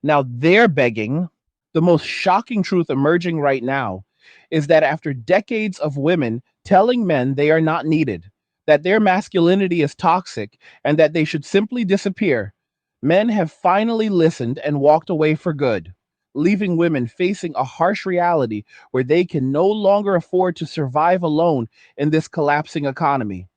Now they're begging. The most shocking truth emerging right now is that after decades of women telling men they are not needed, that their masculinity is toxic, and that they should simply disappear, men have finally listened and walked away for good, leaving women facing a harsh reality where they can no longer afford to survive alone in this collapsing economy.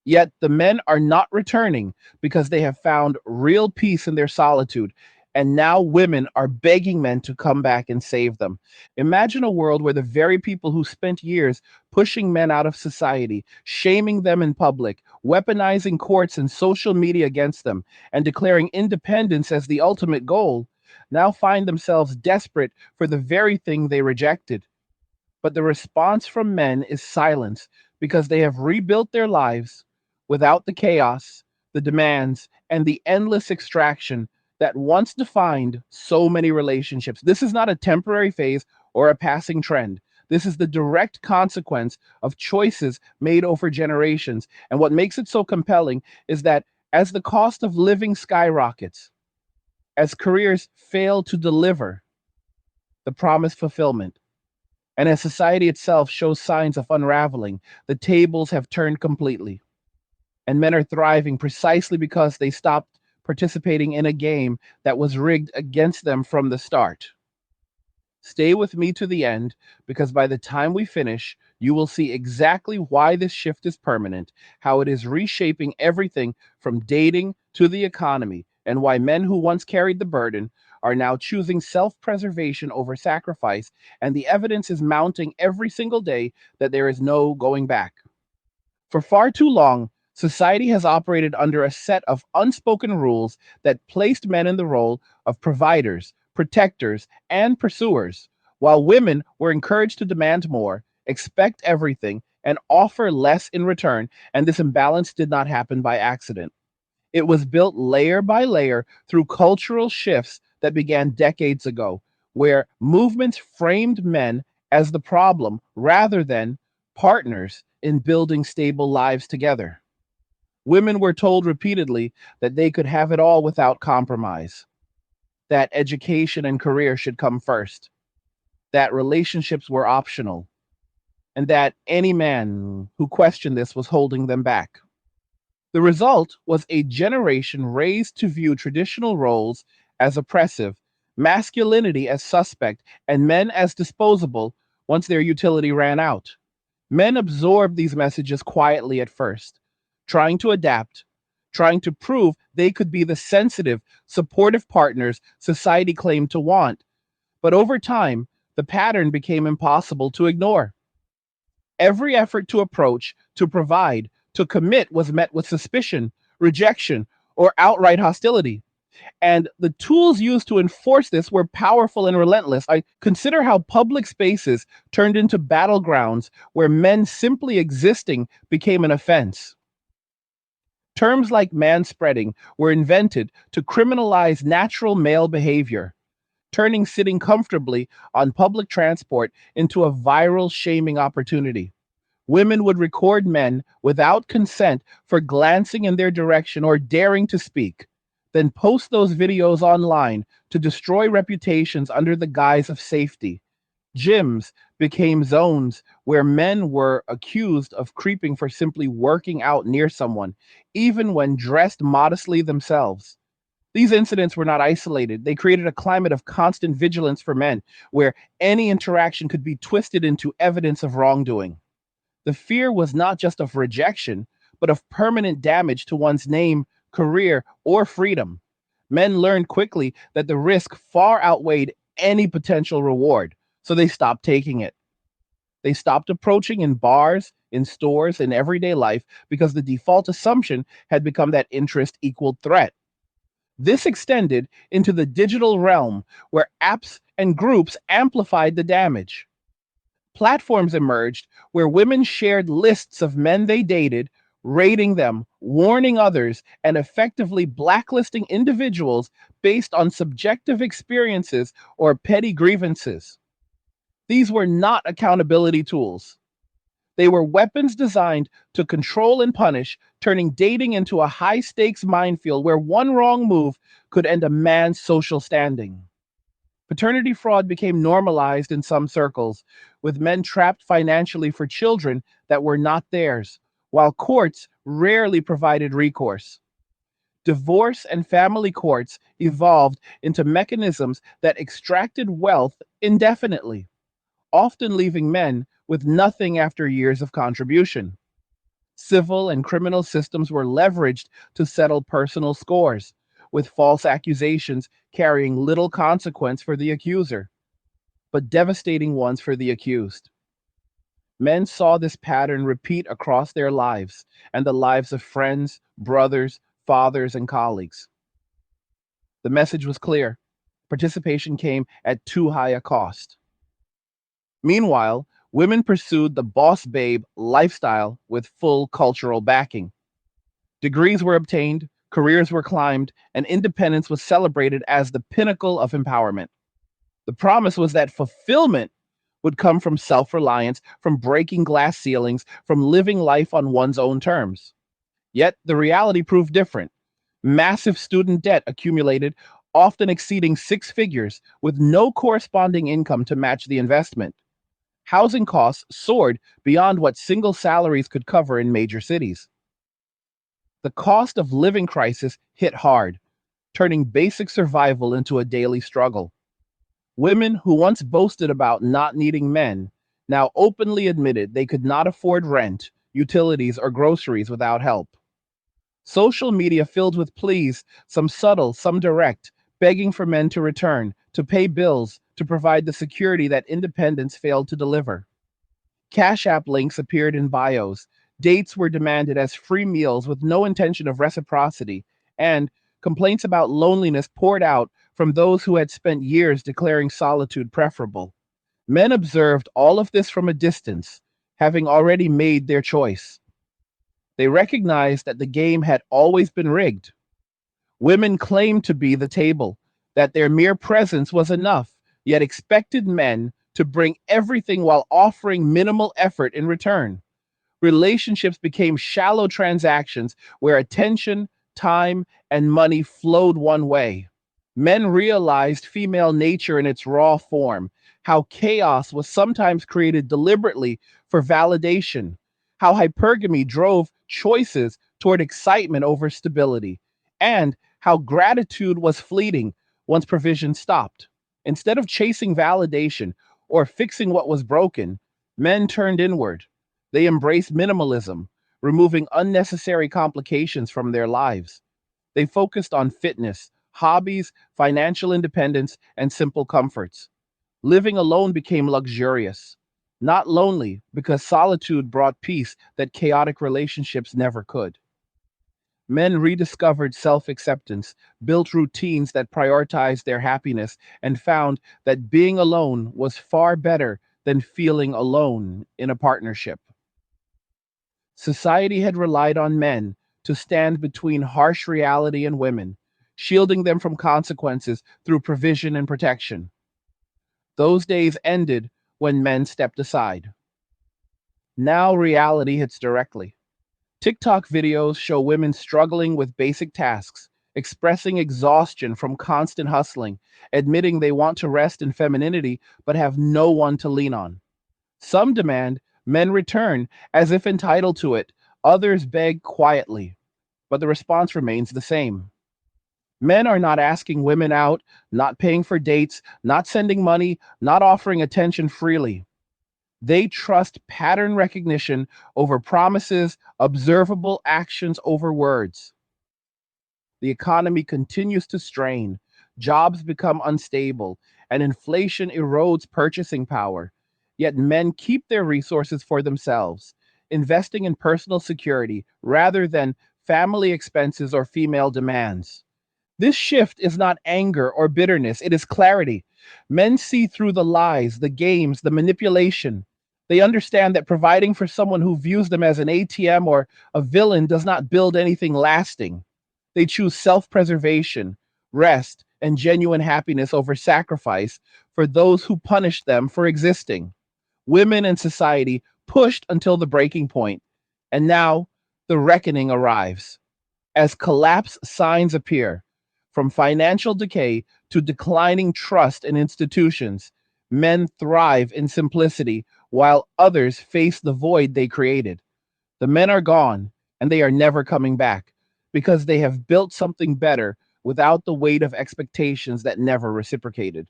Yet the men are not returning because they have found real peace in their solitude. And now women are begging men to come back and save them. Imagine a world where the very people who spent years pushing men out of society, shaming them in public, weaponizing courts and social media against them, and declaring independence as the ultimate goal, now find themselves desperate for the very thing they rejected. But the response from men is silence because they have rebuilt their lives without the chaos, the demands, and the endless extraction that once defined so many relationships. This is not a temporary phase or a passing trend. This is the direct consequence of choices made over generations. And what makes it so compelling is that as the cost of living skyrockets, as careers fail to deliver the promised fulfillment, and as society itself shows signs of unraveling, the tables have turned completely. And men are thriving precisely because they stopped participating in a game that was rigged against them from the start. Stay with me to the end because by the time we finish, you will see exactly why this shift is permanent, how it is reshaping everything from dating to the economy, and why men who once carried the burden are now choosing self preservation over sacrifice. And the evidence is mounting every single day that there is no going back. For far too long, society has operated under a set of unspoken rules that placed men in the role of providers, protectors, and pursuers, while women were encouraged to demand more, expect everything, and offer less in return. And this imbalance did not happen by accident. It was built layer by layer through cultural shifts that began decades ago, where movements framed men as the problem rather than partners in building stable lives together. Women were told repeatedly that they could have it all without compromise, that education and career should come first, that relationships were optional, and that any man who questioned this was holding them back. The result was a generation raised to view traditional roles as oppressive, masculinity as suspect, and men as disposable once their utility ran out. Men absorbed these messages quietly at first, trying to adapt, trying to prove they could be the sensitive, supportive partners society claimed to want. But over time, the pattern became impossible to ignore. Every effort to approach, to provide, to commit was met with suspicion, rejection, or outright hostility. And the tools used to enforce this were powerful and relentless. I consider how public spaces turned into battlegrounds where men simply existing became an offense. Terms like manspreading were invented to criminalize natural male behavior, turning sitting comfortably on public transport into a viral shaming opportunity. Women would record men without consent for glancing in their direction or daring to speak, then post those videos online to destroy reputations under the guise of safety. Gyms became zones where men were accused of creeping for simply working out near someone, even when dressed modestly themselves. These incidents were not isolated. They created a climate of constant vigilance for men, where any interaction could be twisted into evidence of wrongdoing. The fear was not just of rejection, but of permanent damage to one's name, career, or freedom. Men learned quickly that the risk far outweighed any potential reward, so they stopped taking it. They stopped approaching in bars, in stores, in everyday life because the default assumption had become that interest equaled threat. This extended into the digital realm where apps and groups amplified the damage. Platforms emerged where women shared lists of men they dated, rating them, warning others, and effectively blacklisting individuals based on subjective experiences or petty grievances. These were not accountability tools. They were weapons designed to control and punish, turning dating into a high stakes minefield where one wrong move could end a man's social standing. Paternity fraud became normalized in some circles, with men trapped financially for children that were not theirs, while courts rarely provided recourse. Divorce and family courts evolved into mechanisms that extracted wealth indefinitely, often leaving men with nothing after years of contribution. Civil and criminal systems were leveraged to settle personal scores, with false accusations carrying little consequence for the accuser, but devastating ones for the accused. Men saw this pattern repeat across their lives and the lives of friends, brothers, fathers, and colleagues. The message was clear: participation came at too high a cost. Meanwhile, women pursued the boss babe lifestyle with full cultural backing. Degrees were obtained, careers were climbed, and independence was celebrated as the pinnacle of empowerment. The promise was that fulfillment would come from self reliance, from breaking glass ceilings, from living life on one's own terms. Yet the reality proved different. Massive student debt accumulated, often exceeding six figures, with no corresponding income to match the investment. Housing costs soared beyond what single salaries could cover in major cities. The cost of living crisis hit hard, turning basic survival into a daily struggle. Women who once boasted about not needing men now openly admitted they could not afford rent, utilities, or groceries without help. Social media filled with pleas, some subtle, some direct, begging for men to return, to pay bills, to provide the security that independence failed to deliver. Cash App links appeared in bios, dates were demanded as free meals with no intention of reciprocity, and complaints about loneliness poured out from those who had spent years declaring solitude preferable. Men observed all of this from a distance, having already made their choice. They recognized that the game had always been rigged. Women claimed to be the table, that their mere presence was enough, yet expected men to bring everything while offering minimal effort in return. Relationships became shallow transactions where attention, time, and money flowed one way. Men realized female nature in its raw form, how chaos was sometimes created deliberately for validation, how hypergamy drove choices toward excitement over stability, and how gratitude was fleeting once provision stopped. Instead of chasing validation or fixing what was broken, men turned inward. They embraced minimalism, removing unnecessary complications from their lives. They focused on fitness, hobbies, financial independence, and simple comforts. Living alone became luxurious, not lonely, because solitude brought peace that chaotic relationships never could. Men rediscovered self acceptance, built routines that prioritized their happiness, and found that being alone was far better than feeling alone in a partnership. Society had relied on men to stand between harsh reality and women, shielding them from consequences through provision and protection. Those days ended when men stepped aside. Now reality hits directly. TikTok videos show women struggling with basic tasks, expressing exhaustion from constant hustling, admitting they want to rest in femininity but have no one to lean on. Some demand men return as if entitled to it, others beg quietly, but the response remains the same. Men are not asking women out, not paying for dates, not sending money, not offering attention freely. They trust pattern recognition over promises, observable actions over words. The economy continues to strain, jobs become unstable, and inflation erodes purchasing power. Yet men keep their resources for themselves, investing in personal security rather than family expenses or female demands. This shift is not anger or bitterness, it is clarity. Men see through the lies, the games, the manipulation. They understand that providing for someone who views them as an ATM or a villain does not build anything lasting. They choose self preservation, rest, and genuine happiness over sacrifice for those who punish them for existing. Women and society pushed until the breaking point, and now the reckoning arrives. As collapse signs appear, From financial decay to declining trust in institutions, men thrive in simplicity while others face the void they created. The men are gone, and they are never coming back because they have built something better without the weight of expectations that never reciprocated.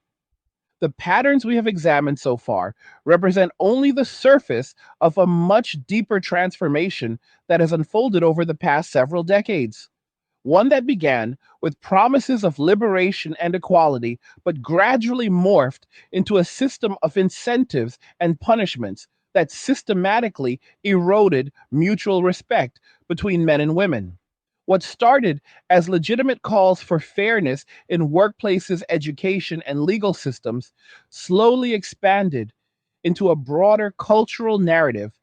The patterns we have examined so far represent only the surface of a much deeper transformation that has unfolded over the past several decades. One that began with promises of liberation and equality, but gradually morphed into a system of incentives and punishments that systematically eroded mutual respect between men and women. What started as legitimate calls for fairness in workplaces, education, and legal systems slowly expanded into a broader cultural narrative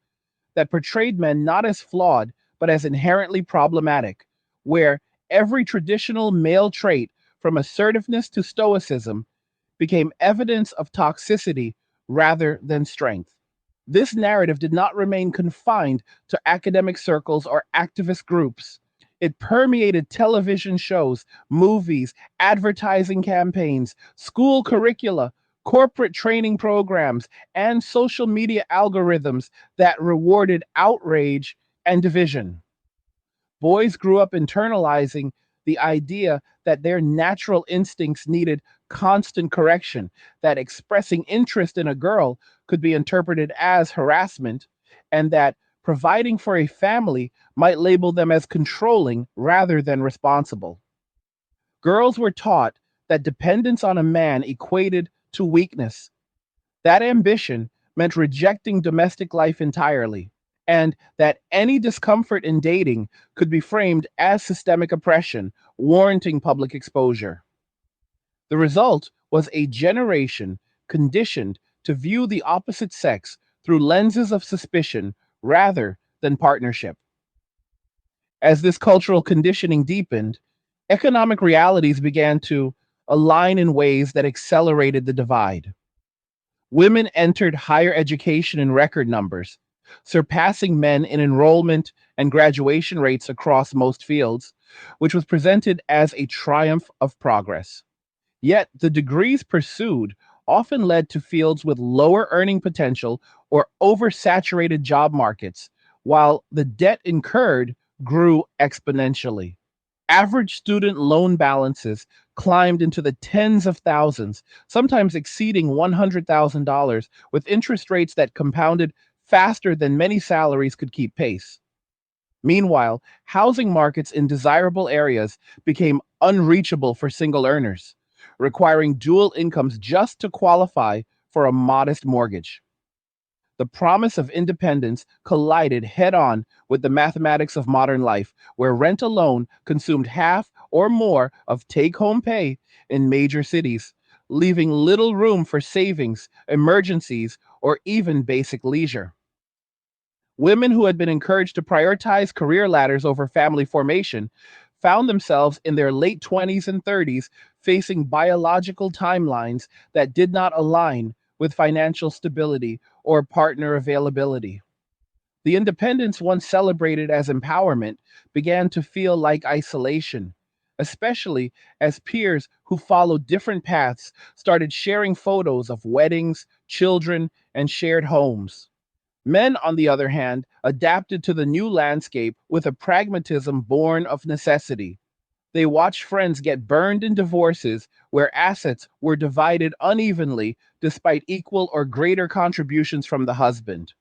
that portrayed men not as flawed, but as inherently problematic, where every traditional male trait, from assertiveness to stoicism, became evidence of toxicity rather than strength. This narrative did not remain confined to academic circles or activist groups. It permeated television shows, movies, advertising campaigns, school curricula, corporate training programs, and social media algorithms that rewarded outrage and division. Boys grew up internalizing the idea that their natural instincts needed constant correction, that expressing interest in a girl could be interpreted as harassment, and that providing for a family might label them as controlling rather than responsible. Girls were taught that dependence on a man equated to weakness, that ambition meant rejecting domestic life entirely, and that any discomfort in dating could be framed as systemic oppression, warranting public exposure. The result was a generation conditioned to view the opposite sex through lenses of suspicion rather than partnership. As this cultural conditioning deepened, economic realities began to align in ways that accelerated the divide. Women entered higher education in record numbers, surpassing men in enrollment and graduation rates across most fields, which was presented as a triumph of progress. Yet the degrees pursued often led to fields with lower earning potential or oversaturated job markets, while the debt incurred grew exponentially. Average student loan balances climbed into the tens of thousands, sometimes exceeding $100,000, with interest rates that compounded faster than many salaries could keep pace. Meanwhile, housing markets in desirable areas became unreachable for single earners, requiring dual incomes just to qualify for a modest mortgage. The promise of independence collided head on with the mathematics of modern life, where rent alone consumed half or more of take home pay in major cities, leaving little room for savings, emergencies, or even basic leisure. Women who had been encouraged to prioritize career ladders over family formation found themselves in their late 20s and 30s facing biological timelines that did not align with financial stability or partner availability. The independence once celebrated as empowerment began to feel like isolation, especially as peers who followed different paths started sharing photos of weddings, children, and shared homes. Men, on the other hand, adapted to the new landscape with a pragmatism born of necessity. They watched friends get burned in divorces where assets were divided unevenly despite equal or greater contributions from the husband.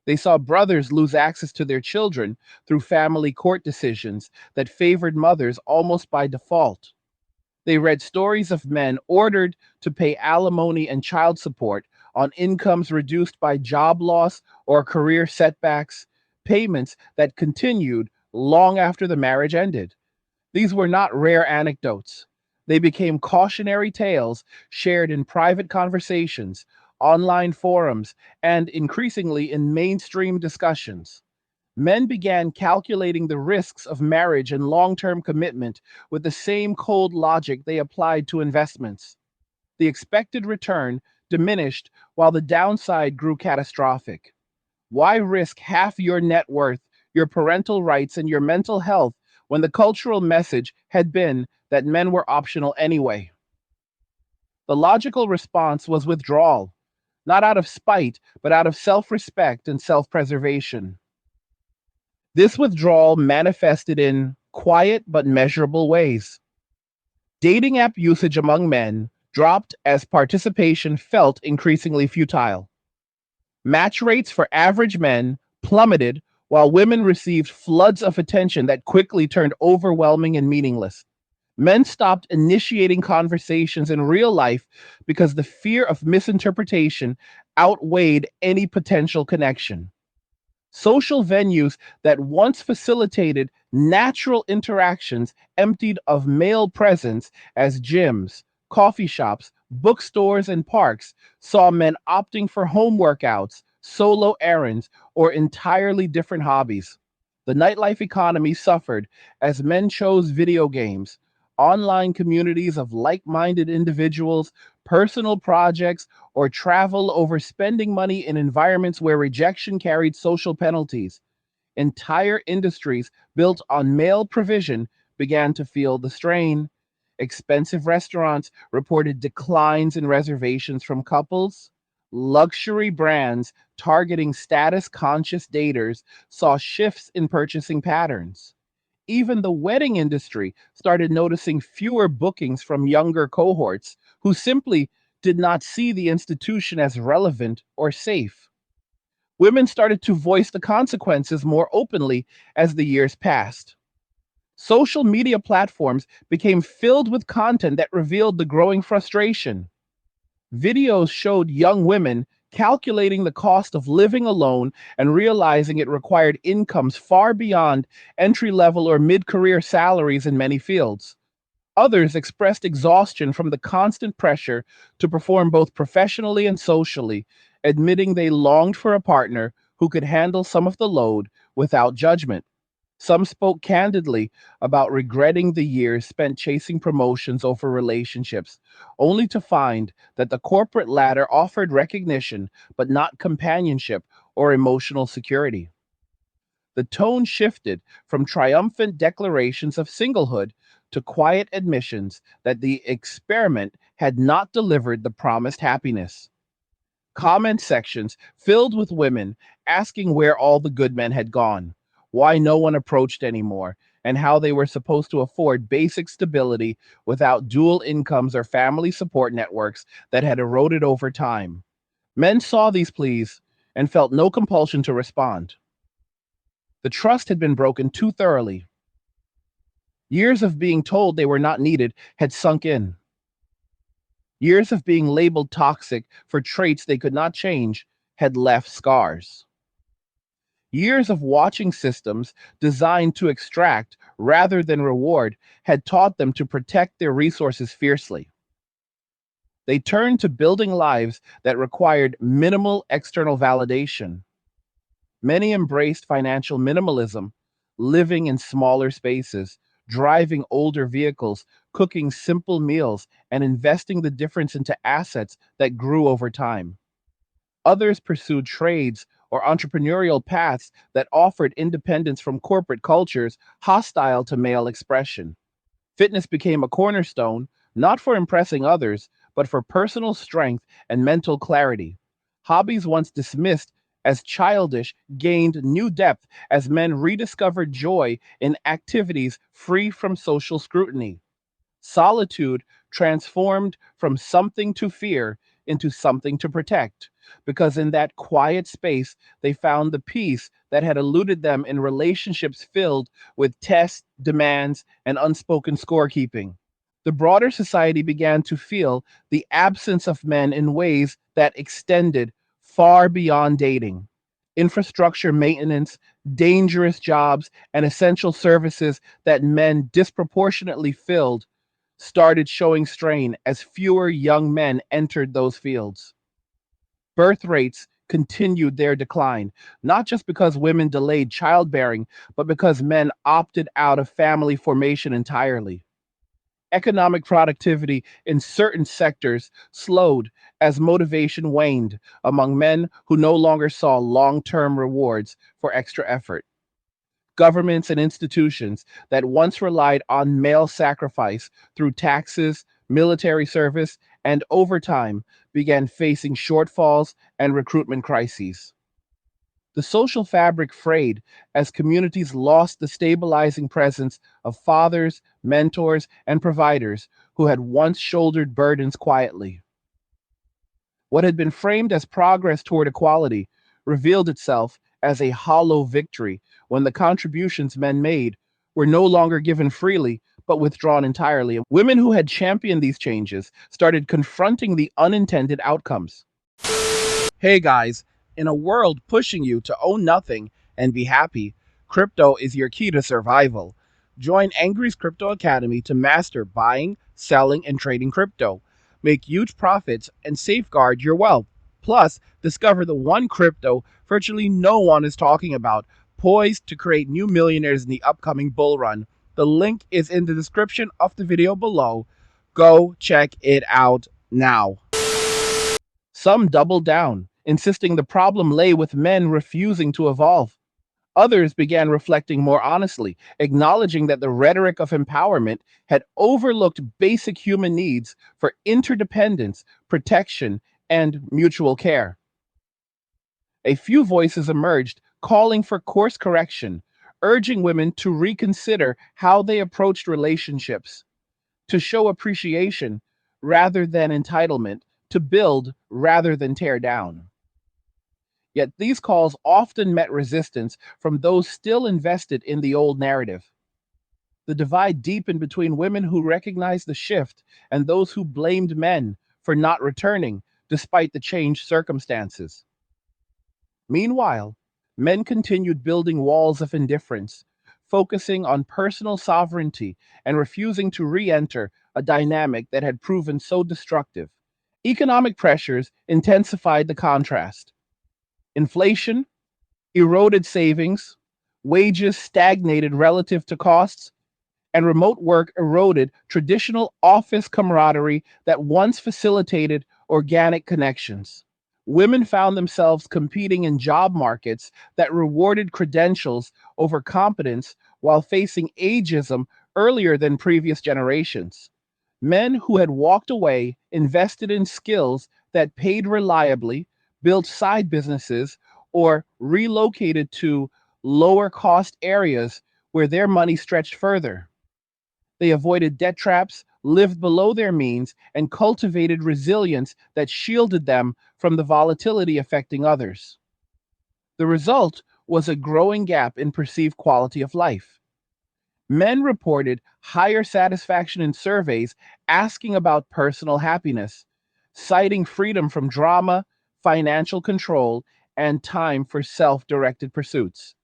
They saw brothers lose access to their children through family court decisions that favored mothers almost by default. They read stories of men ordered to pay alimony and child support on incomes reduced by job loss or career setbacks, payments that continued long after the marriage ended. These were not rare anecdotes. They became cautionary tales shared in private conversations, online forums, and increasingly in mainstream discussions. Men began calculating the risks of marriage and long term commitment with the same cold logic they applied to investments. The expected return diminished while the downside grew catastrophic. Why risk half your net worth, your parental rights, and your mental health when the cultural message had been that men were optional anyway. The logical response was withdrawal, not out of spite, but out of self respect and self preservation. This withdrawal manifested in quiet but measurable ways. Dating app usage among men dropped as participation felt increasingly futile. Match rates for average men plummeted while women received floods of attention that quickly turned overwhelming and meaningless. Men stopped initiating conversations in real life because the fear of misinterpretation outweighed any potential connection. Social venues that once facilitated natural interactions emptied of male presence as gyms, coffee shops, bookstores, and parks saw men opting for home workouts, solo errands, or entirely different hobbies. The nightlife economy suffered as men chose video games, online communities of like minded individuals, personal projects, or travel over spending money in environments where rejection carried social penalties. Entire industries built on male provision began to feel the strain. Expensive restaurants reported declines in reservations from couples. Luxury brands targeting status conscious daters saw shifts in purchasing patterns. Even the wedding industry started noticing fewer bookings from younger cohorts who simply did not see the institution as relevant or safe. Women started to voice the consequences more openly as the years passed. Social media platforms became filled with content that revealed the growing frustration. Videos showed young women calculating the cost of living alone and realizing it required incomes far beyond entry level or mid career salaries in many fields. Others expressed exhaustion from the constant pressure to perform both professionally and socially, admitting they longed for a partner who could handle some of the load without judgment. Some spoke candidly about regretting the years spent chasing promotions over relationships, only to find that the corporate ladder offered recognition but not companionship or emotional security. The tone shifted from triumphant declarations of singlehood to quiet admissions that the experiment had not delivered the promised happiness. Comment sections filled with women asking where all the good men had gone, why no one approached anymore, and how they were supposed to afford basic stability without dual incomes or family support networks that had eroded over time. Men saw these pleas and felt no compulsion to respond. The trust had been broken too thoroughly. Years of being told they were not needed had sunk in. Years of being labeled toxic for traits they could not change had left scars. Years of watching systems designed to extract rather than reward had taught them to protect their resources fiercely. They turned to building lives that required minimal external validation. Many embraced financial minimalism, living in smaller spaces, driving older vehicles, cooking simple meals, and investing the difference into assets that grew over time. Others pursued trades or entrepreneurial paths that offered independence from corporate cultures hostile to male expression. Fitness became a cornerstone, not for impressing others, but for personal strength and mental clarity. Hobbies once dismissed as childish gained new depth as men rediscovered joy in activities free from social scrutiny. Solitude transformed from something to fear into something to protect, because in that quiet space they found the peace that had eluded them in relationships filled with tests, demands, and unspoken scorekeeping. The broader society began to feel the absence of men in ways that extended far beyond dating. Infrastructure maintenance, dangerous jobs, and essential services that men disproportionately filled started showing strain as fewer young men entered those fields. Birth rates continued their decline, not just because women delayed childbearing, but because men opted out of family formation entirely. Economic productivity in certain sectors slowed as motivation waned among men who no longer saw long term rewards for extra effort. Governments and institutions that once relied on male sacrifice through taxes, military service, and overtime began facing shortfalls and recruitment crises. The social fabric frayed as communities lost the stabilizing presence of fathers, mentors, and providers who had once shouldered burdens quietly. What had been framed as progress toward equality revealed itself as a hollow victory when the contributions men made were no longer given freely but withdrawn entirely. Women who had championed these changes started confronting the unintended outcomes. Hey guys, in a world pushing you to own nothing and be happy, crypto is your key to survival. Join Angry's Crypto Academy to master buying, selling, and trading crypto. Make huge profits and safeguard your wealth. Plus, discover the one crypto virtually no one is talking about, poised to create new millionaires in the upcoming bull run. The link is in the description of the video below. Go check it out now. Some doubled down, insisting the problem lay with men refusing to evolve. Others began reflecting more honestly, acknowledging that the rhetoric of empowerment had overlooked basic human needs for interdependence, protection, and mutual care. A few voices emerged calling for course correction, urging women to reconsider how they approached relationships, to show appreciation rather than entitlement, to build rather than tear down. Yet these calls often met resistance from those still invested in the old narrative. The divide deepened between women who recognized the shift and those who blamed men for not returning despite the changed circumstances. Meanwhile, men continued building walls of indifference, focusing on personal sovereignty and refusing to re enter a dynamic that had proven so destructive. Economic pressures intensified the contrast. Inflation eroded savings, wages stagnated relative to costs, and remote work eroded traditional office camaraderie that once facilitated organic connections. Women found themselves competing in job markets that rewarded credentials over competence while facing ageism earlier than previous generations. Men who had walked away invested in skills that paid reliably, built side businesses, or relocated to lower cost areas where their money stretched further. They avoided debt traps, lived below their means, and cultivated resilience that shielded them from the volatility affecting others. The result was a growing gap in perceived quality of life. Men reported higher satisfaction in surveys asking about personal happiness, citing freedom from drama, financial control, and time for self directed pursuits.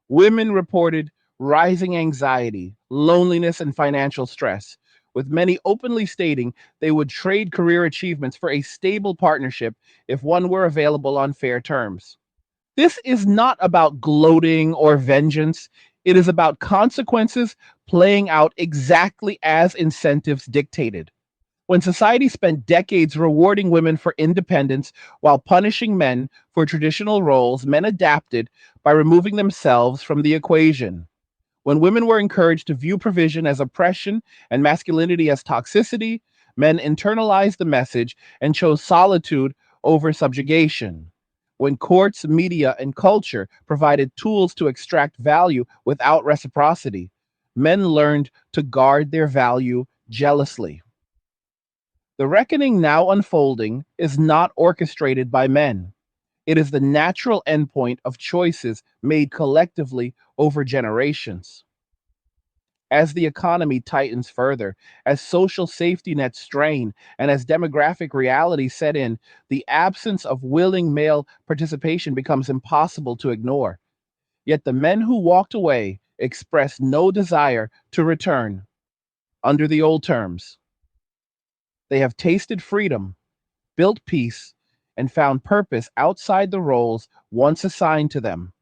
Women reported rising anxiety, loneliness, and financial stress, with many openly stating they would trade career achievements for a stable partnership if one were available on fair terms. This is not about gloating or vengeance. It is about consequences playing out exactly as incentives dictated. When society spent decades rewarding women for independence while punishing men for traditional roles, men adapted by removing themselves from the equation. When women were encouraged to view provision as oppression and masculinity as toxicity, men internalized the message and chose solitude over subjugation. When courts, media, and culture provided tools to extract value without reciprocity, men learned to guard their value jealously. The reckoning now unfolding is not orchestrated by men. It is the natural endpoint of choices made collectively over generations. As the economy tightens further, as social safety nets strain, and as demographic realities set in, the absence of willing male participation becomes impossible to ignore. Yet the men who walked away expressed no desire to return under the old terms. They have tasted freedom, built peace, and found purpose outside the roles once assigned to them.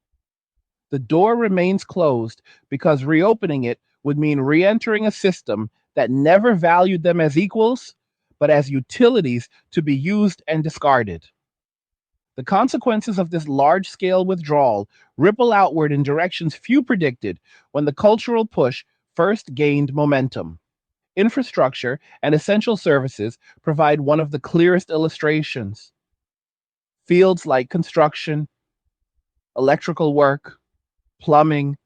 The door remains closed because reopening it would mean re entering a system that never valued them as equals, but as utilities to be used and discarded. The consequences of this large scale withdrawal ripple outward in directions few predicted when the cultural push first gained momentum. Infrastructure and essential services provide one of the clearest illustrations. Fields like construction, electrical work, plumbing,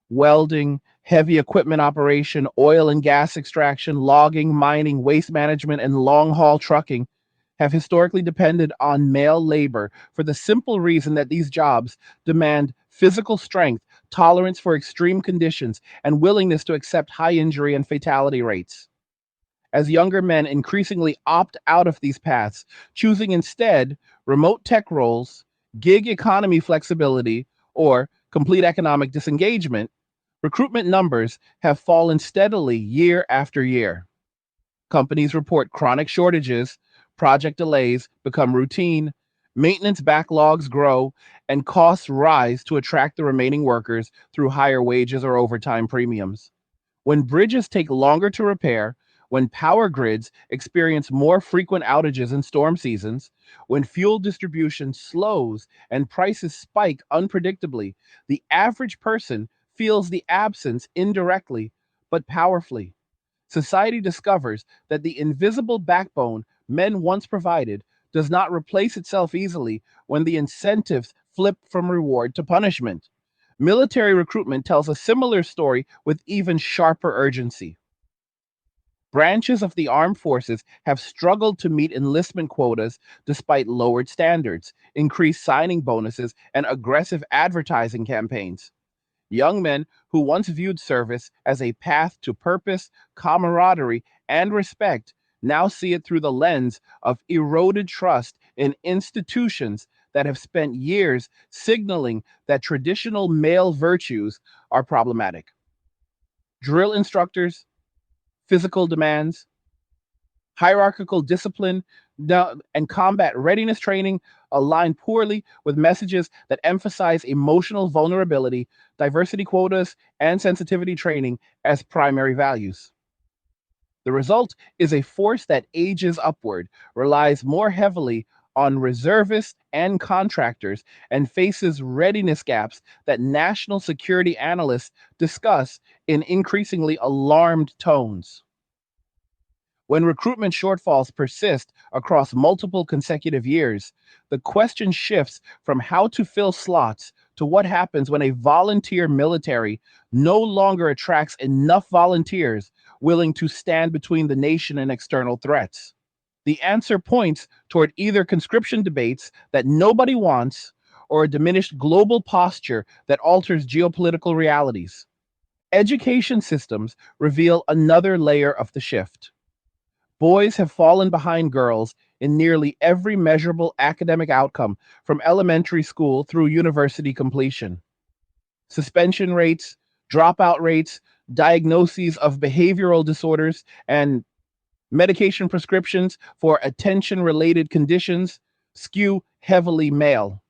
welding, heavy equipment operation, oil and gas extraction, logging, mining, waste management, and long haul trucking have historically depended on male labor for the simple reason that these jobs demand physical strength, tolerance for extreme conditions, and willingness to accept high injury and fatality rates. As younger men increasingly opt out of these paths, choosing instead remote tech roles, gig economy flexibility, or complete economic disengagement, recruitment numbers have fallen steadily year after year. Companies report chronic shortages, project delays become routine, maintenance backlogs grow, and costs rise to attract the remaining workers through higher wages or overtime premiums. When bridges take longer to repair, when power grids experience more frequent outages in storm seasons, when fuel distribution slows and prices spike unpredictably, the average person feels the absence indirectly but powerfully. Society discovers that the invisible backbone men once provided does not replace itself easily when the incentives flip from reward to punishment. Military recruitment tells a similar story with even sharper urgency. Branches of the armed forces have struggled to meet enlistment quotas despite lowered standards, increased signing bonuses, and aggressive advertising campaigns. Young men who once viewed service as a path to purpose, camaraderie, and respect now see it through the lens of eroded trust in institutions that have spent years signaling that traditional male virtues are problematic. Drill instructors, physical demands, hierarchical discipline, and combat readiness training align poorly with messages that emphasize emotional vulnerability, diversity quotas, and sensitivity training as primary values. The result is a force that ages upward, relies more heavily on reservists and contractors, and faces readiness gaps that national security analysts discuss in increasingly alarmed tones. When recruitment shortfalls persist across multiple consecutive years, the question shifts from how to fill slots to what happens when a volunteer military no longer attracts enough volunteers willing to stand between the nation and external threats. The answer points toward either conscription debates that nobody wants or a diminished global posture that alters geopolitical realities. Education systems reveal another layer of the shift. Boys have fallen behind girls in nearly every measurable academic outcome from elementary school through university completion. Suspension rates, dropout rates, diagnoses of behavioral disorders, and medication prescriptions for attention related conditions skew heavily male.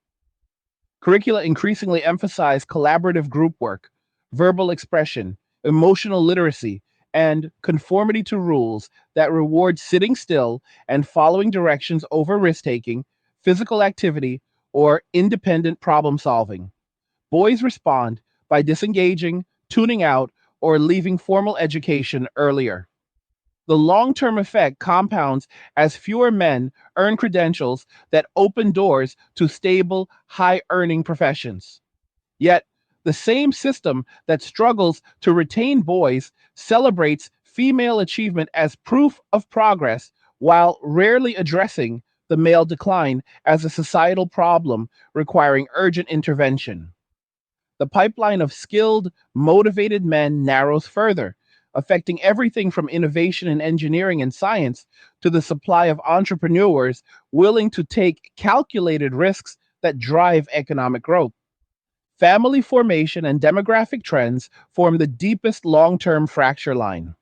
Curricula increasingly emphasize collaborative group work, verbal expression, emotional literacy, and conformity to rules that reward sitting still and following directions over risk taking, physical activity, or independent problem solving. Boys respond by disengaging, tuning out, or leaving formal education earlier. The long term effect compounds as fewer men earn credentials that open doors to stable, high earning professions. Yet, the same system that struggles to retain boys celebrates female achievement as proof of progress while rarely addressing the male decline as a societal problem requiring urgent intervention. The pipeline of skilled, motivated men narrows further, affecting everything from innovation in engineering and science to the supply of entrepreneurs willing to take calculated risks that drive economic growth. Family formation and demographic trends form the deepest long term fracture line.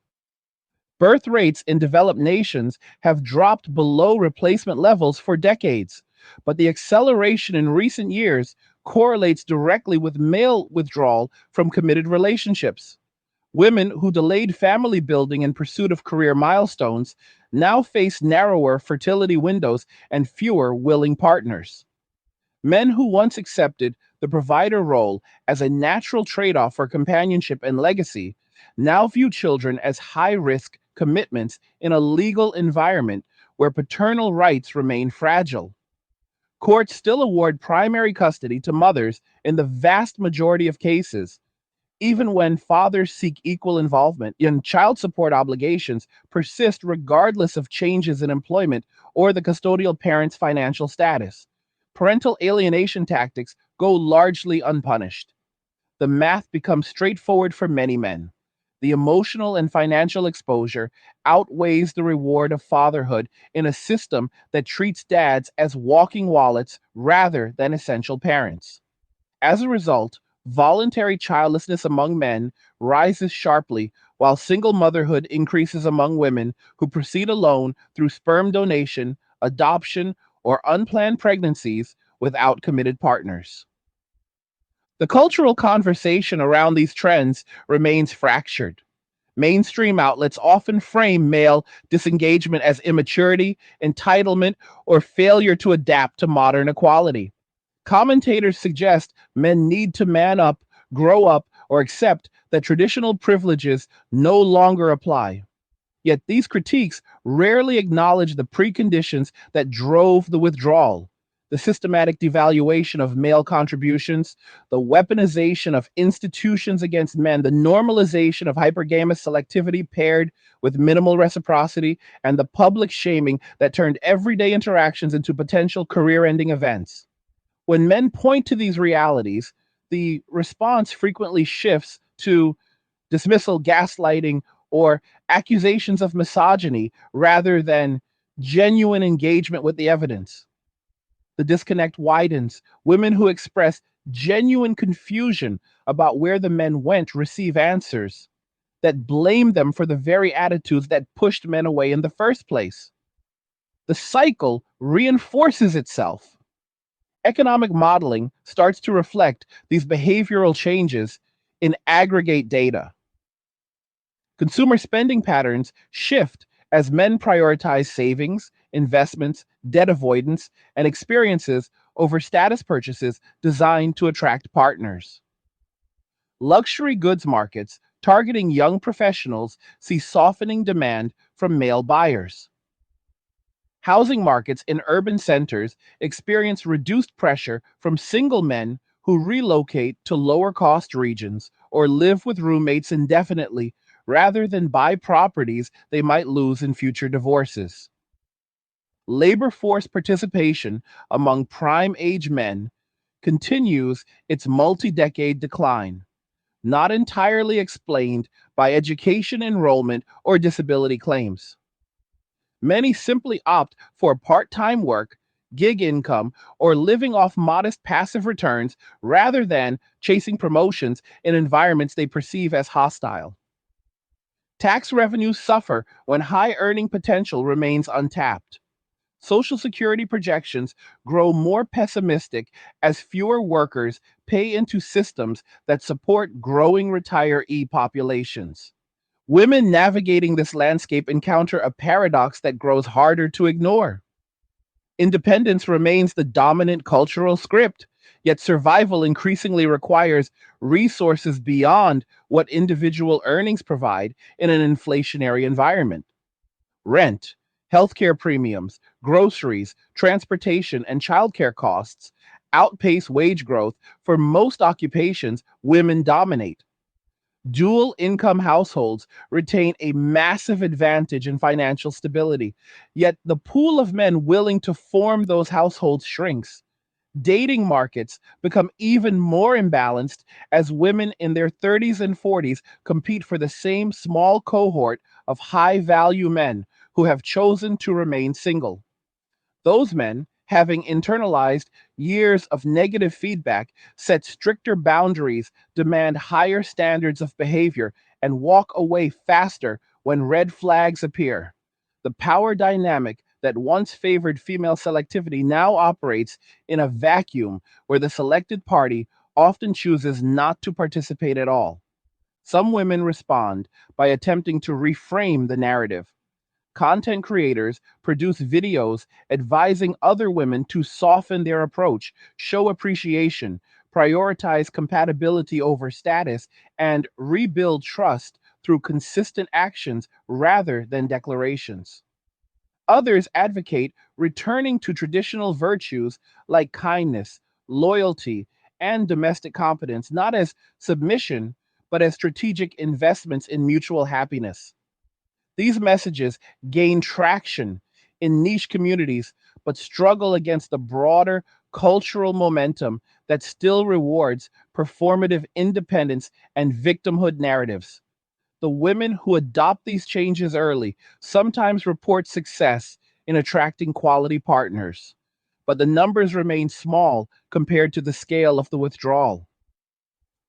Birth rates in developed nations have dropped below replacement levels for decades, but the acceleration in recent years correlates directly with male withdrawal from committed relationships. Women who delayed family building in pursuit of career milestones now face narrower fertility windows and fewer willing partners. Men who once accepted the provider role as a natural trade off for companionship and legacy now view children as high risk commitments in a legal environment where paternal rights remain fragile. Courts still award primary custody to mothers in the vast majority of cases, even when fathers seek equal involvement, and child support obligations persist regardless of changes in employment or the custodial parent's financial status. Parental alienation tactics go largely unpunished. The math becomes straightforward for many men. The emotional and financial exposure outweighs the reward of fatherhood in a system that treats dads as walking wallets rather than essential parents. As a result, voluntary childlessness among men rises sharply, while single motherhood increases among women who proceed alone through sperm donation, adoption, or unplanned pregnancies without committed partners. The cultural conversation around these trends remains fractured. Mainstream outlets often frame male disengagement as immaturity, entitlement, or failure to adapt to modern equality. Commentators suggest men need to man up, grow up, or accept that traditional privileges no longer apply. Yet these critiques rarely acknowledge the preconditions that drove the withdrawal: the systematic devaluation of male contributions, the weaponization of institutions against men, the normalization of hypergamous selectivity paired with minimal reciprocity, and the public shaming that turned everyday interactions into potential career ending events. When men point to these realities, the response frequently shifts to dismissal, gaslighting, or accusations of misogyny rather than genuine engagement with the evidence. The disconnect widens. Women who express genuine confusion about where the men went receive answers that blame them for the very attitudes that pushed men away in the first place. The cycle reinforces itself. Economic modeling starts to reflect these behavioral changes in aggregate data. Consumer spending patterns shift as men prioritize savings, investments, debt avoidance, and experiences over status purchases designed to attract partners. Luxury goods markets targeting young professionals see softening demand from male buyers. Housing markets in urban centers experience reduced pressure from single men who relocate to lower cost regions or live with roommates indefinitely rather than buy properties they might lose in future divorces. Labor force participation among prime age men continues its multi decade decline, not entirely explained by education enrollment or disability claims. Many simply opt for part time work, gig income, or living off modest passive returns rather than chasing promotions in environments they perceive as hostile. Tax revenues suffer when high earning potential remains untapped. Social Security projections grow more pessimistic as fewer workers pay into systems that support growing retiree populations. Women navigating this landscape encounter a paradox that grows harder to ignore. Independence remains the dominant cultural script, yet survival increasingly requires resources beyond what individual earnings provide in an inflationary environment. Rent, healthcare premiums, groceries, transportation, and childcare costs outpace wage growth for most occupations women dominate. Dual income households retain a massive advantage in financial stability, yet the pool of men willing to form those households shrinks. Dating markets become even more imbalanced as women in their 30s and 40s compete for the same small cohort of high value men who have chosen to remain single. Those men, having internalized years of negative feedback, set stricter boundaries, demand higher standards of behavior, and walk away faster when red flags appear. The power dynamic that once favored female selectivity now operates in a vacuum where the selected party often chooses not to participate at all. Some women respond by attempting to reframe the narrative. Content creators produce videos advising other women to soften their approach, show appreciation, prioritize compatibility over status, and rebuild trust through consistent actions rather than declarations. Others advocate returning to traditional virtues like kindness, loyalty, and domestic competence, not as submission, but as strategic investments in mutual happiness. These messages gain traction in niche communities, but struggle against the broader cultural momentum that still rewards performative independence and victimhood narratives. The women who adopt these changes early sometimes report success in attracting quality partners, but the numbers remain small compared to the scale of the withdrawal.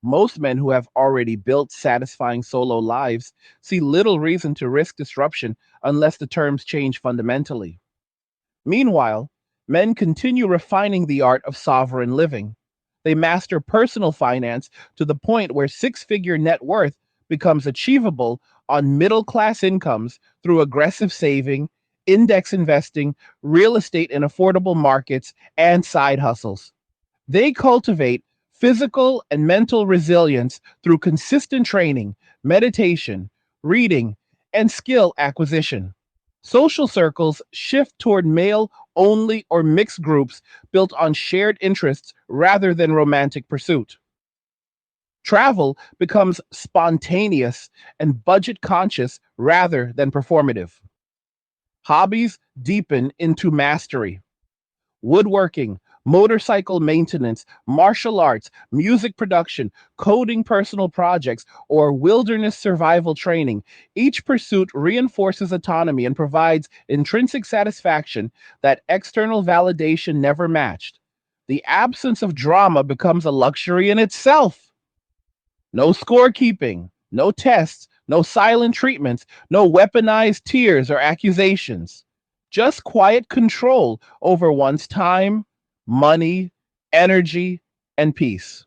Most men who have already built satisfying solo lives see little reason to risk disruption unless the terms change fundamentally. Meanwhile, men continue refining the art of sovereign living. They master personal finance to the point where six-figure net worth becomes achievable on middle class incomes through aggressive saving, index investing, real estate in affordable markets, and side hustles. They cultivate physical and mental resilience through consistent training, meditation, reading, and skill acquisition. Social circles shift toward male only or mixed groups built on shared interests rather than romantic pursuit. Travel becomes spontaneous and budget conscious rather than performative. Hobbies deepen into mastery. Woodworking, motorcycle maintenance, martial arts, music production, coding personal projects, or wilderness survival training. Each pursuit reinforces autonomy and provides intrinsic satisfaction that external validation never matched. The absence of drama becomes a luxury in itself. No scorekeeping, no tests, no silent treatments, no weaponized tears or accusations. Just quiet control over one's time, money, energy, and peace.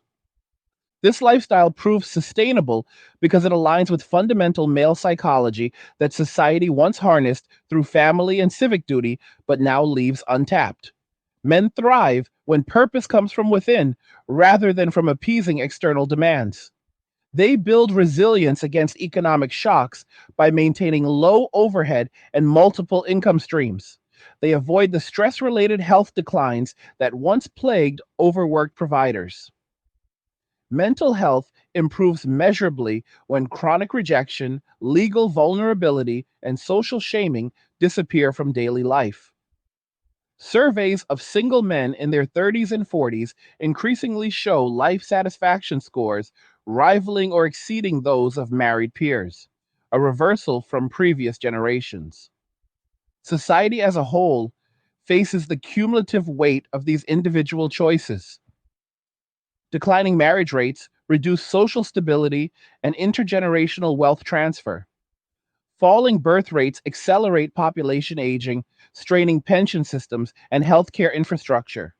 This lifestyle proves sustainable because it aligns with fundamental male psychology that society once harnessed through family and civic duty, but now leaves untapped. Men thrive when purpose comes from within rather than from appeasing external demands. They build resilience against economic shocks by maintaining low overhead and multiple income streams. They avoid the stress related health declines that once plagued overworked providers. Mental health improves measurably when chronic rejection, legal vulnerability, and social shaming disappear from daily life. Surveys of single men in their 30s and 40s increasingly show life satisfaction scores rivaling or exceeding those of married peers, a reversal from previous generations. Society as a whole faces the cumulative weight of these individual choices. Declining marriage rates reduce social stability and intergenerational wealth transfer. Falling birth rates accelerate population aging, straining pension systems and healthcare infrastructure.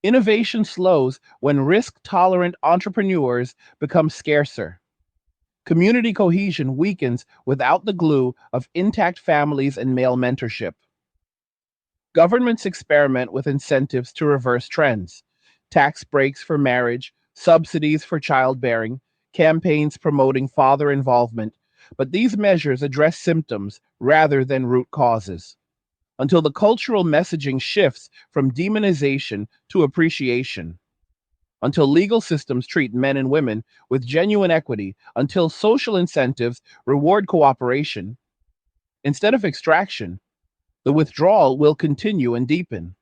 Innovation slows when risk tolerant entrepreneurs become scarcer. Community cohesion weakens without the glue of intact families and male mentorship. Governments experiment with incentives to reverse trends: tax breaks for marriage, subsidies for childbearing, campaigns promoting father involvement. But these measures address symptoms rather than root causes. Until the cultural messaging shifts from demonization to appreciation, until legal systems treat men and women with genuine equity, until social incentives reward cooperation instead of extraction, the withdrawal will continue and deepen.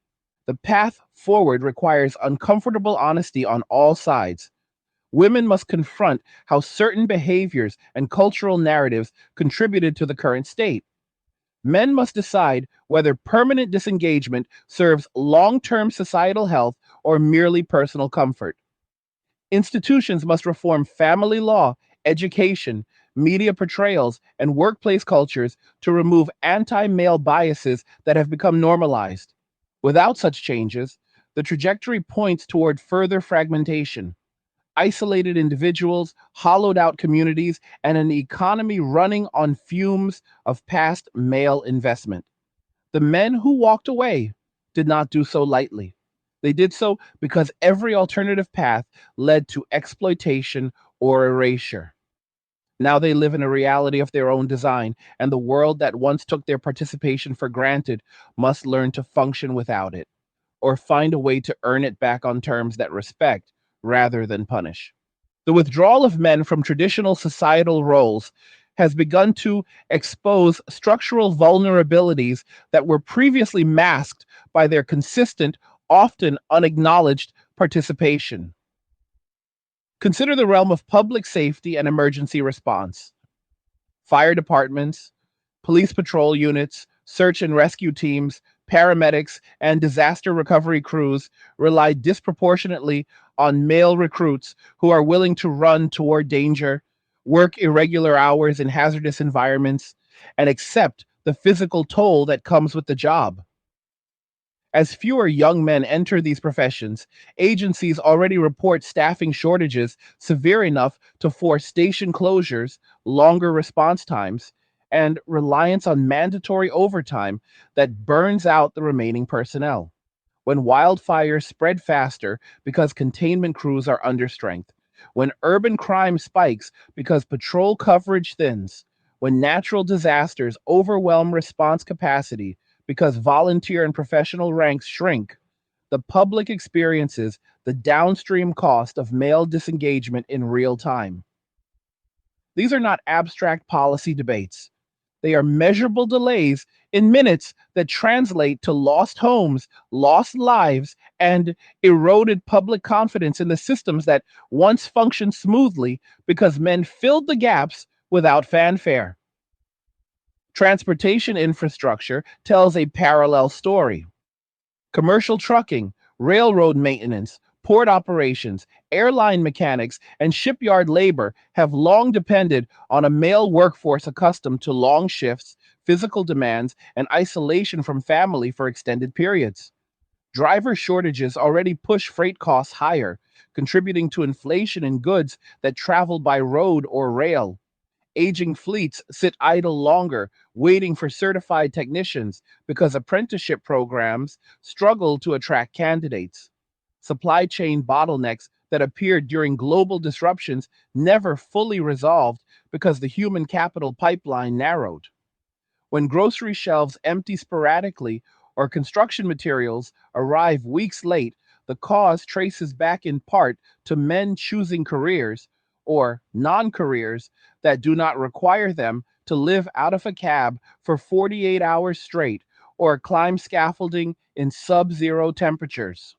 The path forward requires uncomfortable honesty on all sides. Women must confront how certain behaviors and cultural narratives contributed to the current state. Men must decide whether permanent disengagement serves long term societal health or merely personal comfort. Institutions must reform family law, education, media portrayals, and workplace cultures to remove anti male biases that have become normalized. Without such changes, the trajectory points toward further fragmentation. isolated individuals, hollowed out communities, and an economy running on fumes of past male investment. The men who walked away did not do so lightly. They did so because every alternative path led to exploitation or erasure. Now they live in a reality of their own design, and the world that once took their participation for granted must learn to function without it, or find a way to earn it back on terms that respect rather than punish. The withdrawal of men from traditional societal roles has begun to expose structural vulnerabilities that were previously masked by their consistent, often unacknowledged participation. Consider the realm of public safety and emergency response. Fire departments, police patrol units, search and rescue teams, paramedics, and disaster recovery crews rely disproportionately on male recruits who are willing to run toward danger, work irregular hours in hazardous environments, and accept the physical toll that comes with the job. As fewer young men enter these professions, agencies already report staffing shortages severe enough to force station closures, longer response times, and reliance on mandatory overtime that burns out the remaining personnel. When wildfires spread faster because containment crews are under strength, when urban crime spikes because patrol coverage thins, when natural disasters overwhelm response capacity because volunteer and professional ranks shrink, the public experiences the downstream cost of male disengagement in real time. These are not abstract policy debates. They are measurable delays in minutes that translate to lost homes, lost lives, and eroded public confidence in the systems that once functioned smoothly because men filled the gaps without fanfare. Transportation infrastructure tells a parallel story. Commercial trucking, railroad maintenance, port operations, airline mechanics, and shipyard labor have long depended on a male workforce accustomed to long shifts, physical demands, and isolation from family for extended periods. Driver shortages already push freight costs higher, contributing to inflation in goods that travel by road or rail. Aging fleets sit idle longer, waiting for certified technicians because apprenticeship programs struggle to attract candidates. Supply chain bottlenecks that appeared during global disruptions never fully resolved because the human capital pipeline narrowed. When grocery shelves empty sporadically or construction materials arrive weeks late, the cause traces back in part to men choosing careers or non careers that do not require them to live out of a cab for 48 hours straight or climb scaffolding in sub zero temperatures.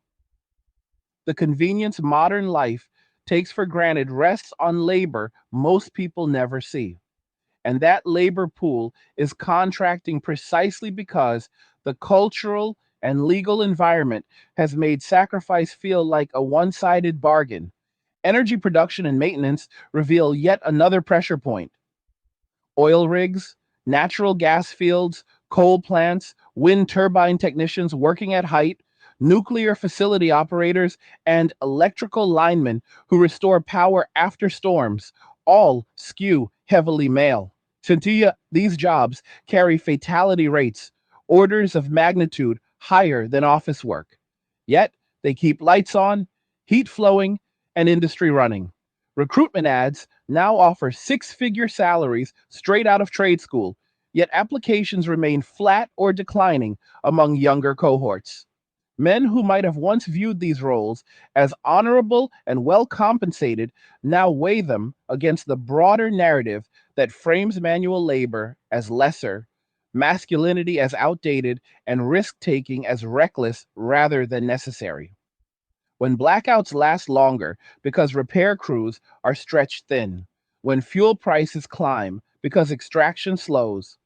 The convenience modern life takes for granted rests on labor most people never see. And that labor pool is contracting precisely because the cultural and legal environment has made sacrifice feel like a one sided bargain. Energy production and maintenance reveal yet another pressure point. Oil rigs, natural gas fields, coal plants, wind turbine technicians working at height, nuclear facility operators, and electrical linemen who restore power after storms all skew heavily male. Cynthia, these jobs carry fatality rates orders of magnitude higher than office work. Yet they keep lights on, heat flowing, and industry running. Recruitment ads now offer six-figure salaries straight out of trade school, yet applications remain flat or declining among younger cohorts. Men who might have once viewed these roles as honorable and well compensated now weigh them against the broader narrative that frames manual labor as lesser, masculinity as outdated, and risk taking as reckless rather than necessary. When blackouts last longer because repair crews are stretched thin, when fuel prices climb because extraction slows,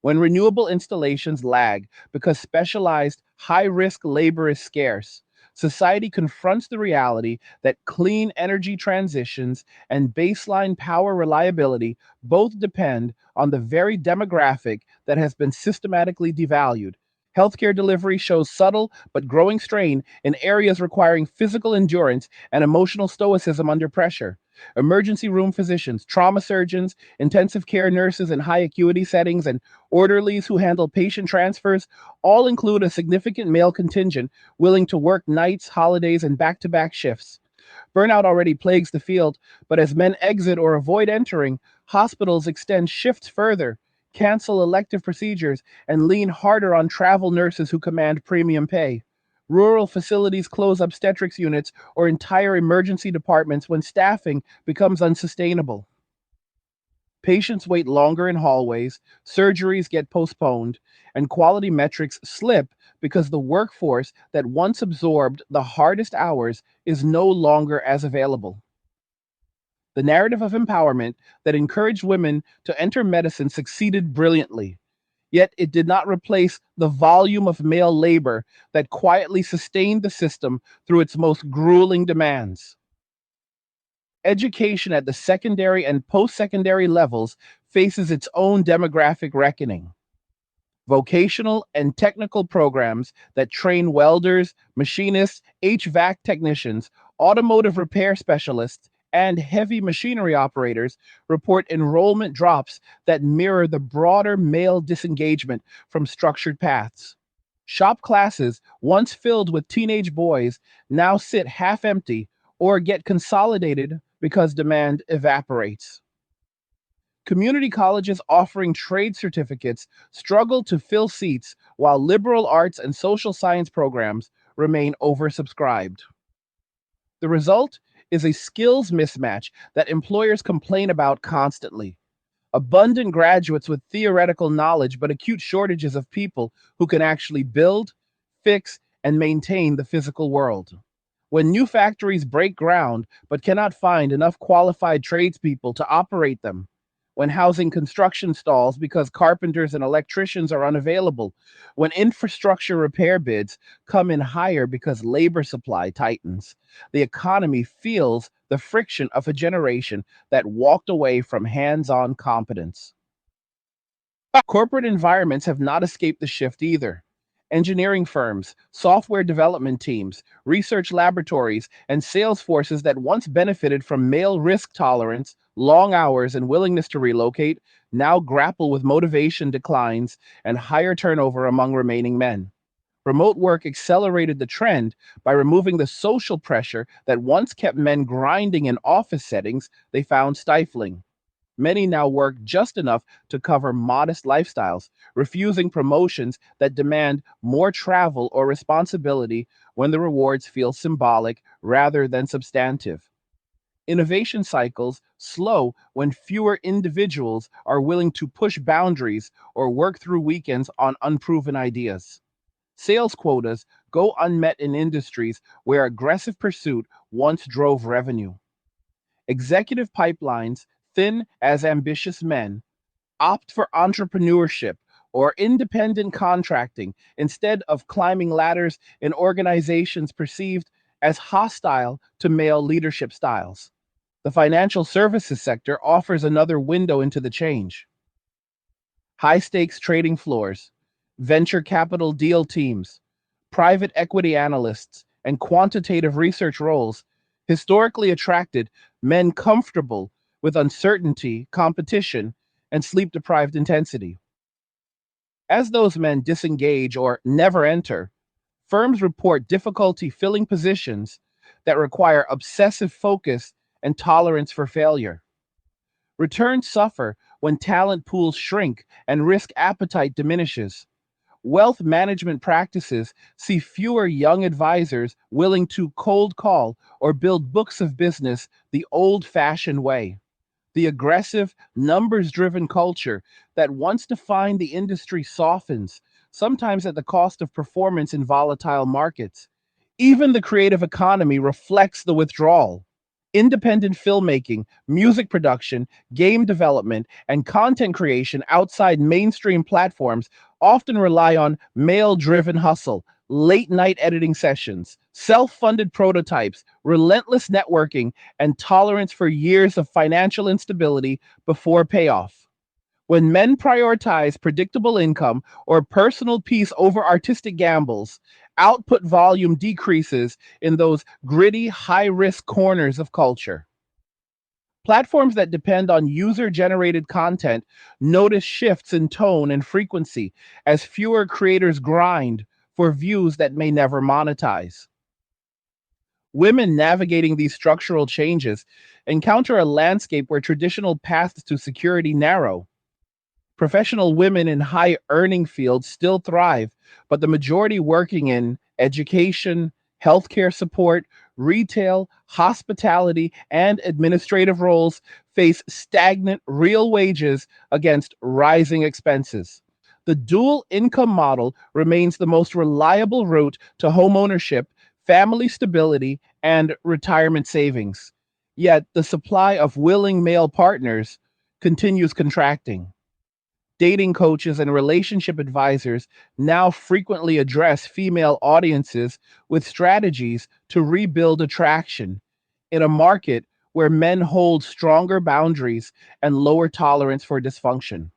when renewable installations lag because specialized high risk labor is scarce, society confronts the reality that clean energy transitions and baseline power reliability both depend on the very demographic that has been systematically devalued Healthcare delivery shows subtle but growing strain in areas requiring physical endurance and emotional stoicism under pressure. Emergency room physicians, trauma surgeons, intensive care nurses in high acuity settings, and orderlies who handle patient transfers all include a significant male contingent willing to work nights, holidays, and back to back shifts. Burnout already plagues the field, but as men exit or avoid entering, hospitals extend shifts further, cancel elective procedures, and lean harder on travel nurses who command premium pay. Rural facilities close obstetrics units or entire emergency departments when staffing becomes unsustainable. Patients wait longer in hallways, surgeries get postponed, and quality metrics slip because the workforce that once absorbed the hardest hours is no longer as available. The narrative of empowerment that encouraged women to enter medicine succeeded brilliantly, yet it did not replace the volume of male labor that quietly sustained the system through its most grueling demands. Education at the secondary and post secondary levels faces its own demographic reckoning. Vocational and technical programs that train welders, machinists, HVAC technicians, automotive repair specialists, and heavy machinery operators report enrollment drops that mirror the broader male disengagement from structured paths. Shop classes, once filled with teenage boys, now sit half empty or get consolidated because demand evaporates. Community colleges offering trade certificates struggle to fill seats while liberal arts and social science programs remain oversubscribed. The result is a skills mismatch that employers complain about constantly. Abundant graduates with theoretical knowledge, but acute shortages of people who can actually build, fix, and maintain the physical world. When new factories break ground but cannot find enough qualified tradespeople to operate them, when housing construction stalls because carpenters and electricians are unavailable, when infrastructure repair bids come in higher because labor supply tightens, the economy feels the friction of a generation that walked away from hands on competence. Corporate environments have not escaped the shift either. Engineering firms, software development teams, research laboratories, and sales forces that once benefited from male risk tolerance, long hours, and willingness to relocate now grapple with motivation declines and higher turnover among remaining men. Remote work accelerated the trend by removing the social pressure that once kept men grinding in office settings they found stifling. Many now work just enough to cover modest lifestyles, refusing promotions that demand more travel or responsibility when the rewards feel symbolic rather than substantive. Innovation cycles slow when fewer individuals are willing to push boundaries or work through weekends on unproven ideas. Sales quotas go unmet in industries where aggressive pursuit once drove revenue. Executive pipelines, thin as ambitious men, opt for entrepreneurship or independent contracting instead of climbing ladders in organizations perceived as hostile to male leadership styles. The financial services sector offers another window into the change. High stakes trading floors, venture capital deal teams, private equity analysts, and quantitative research roles historically attracted men comfortable with uncertainty, competition, and sleep deprived intensity. As those men disengage or never enter, firms report difficulty filling positions that require obsessive focus and tolerance for failure. Returns suffer when talent pools shrink and risk appetite diminishes. Wealth management practices see fewer young advisors willing to cold call or build books of business the old fashioned way. The aggressive, numbers driven culture that once defined the industry softens, sometimes at the cost of performance in volatile markets. Even the creative economy reflects the withdrawal. Independent filmmaking, music production, game development, and content creation outside mainstream platforms often rely on male driven hustle, late night editing sessions, self funded prototypes, relentless networking, and tolerance for years of financial instability before payoff. When men prioritize predictable income or personal peace over artistic gambles, output volume decreases in those gritty, high risk corners of culture. Platforms that depend on user generated content notice shifts in tone and frequency as fewer creators grind for views that may never monetize. Women navigating these structural changes encounter a landscape where traditional paths to security narrow. Professional women in high earning fields still thrive, but the majority working in education, healthcare support, retail, hospitality, and administrative roles face stagnant real wages against rising expenses. The dual income model remains the most reliable route to homeownership, family stability, and retirement savings. Yet the supply of willing male partners continues contracting. Dating coaches and relationship advisors now frequently address female audiences with strategies to rebuild attraction in a market where men hold stronger boundaries and lower tolerance for dysfunction.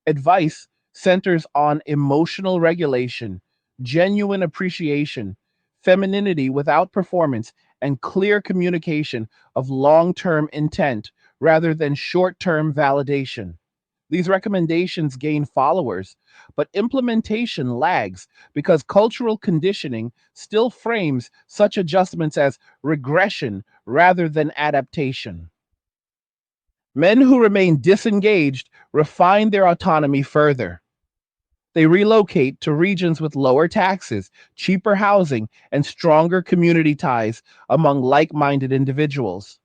Advice centers on emotional regulation, genuine appreciation, femininity without performance, and clear communication of long term intent rather than short term validation. These recommendations gain followers, but implementation lags because cultural conditioning still frames such adjustments as regression rather than adaptation. Men who remain disengaged refine their autonomy further. They relocate to regions with lower taxes, cheaper housing, and stronger community ties among like minded individuals.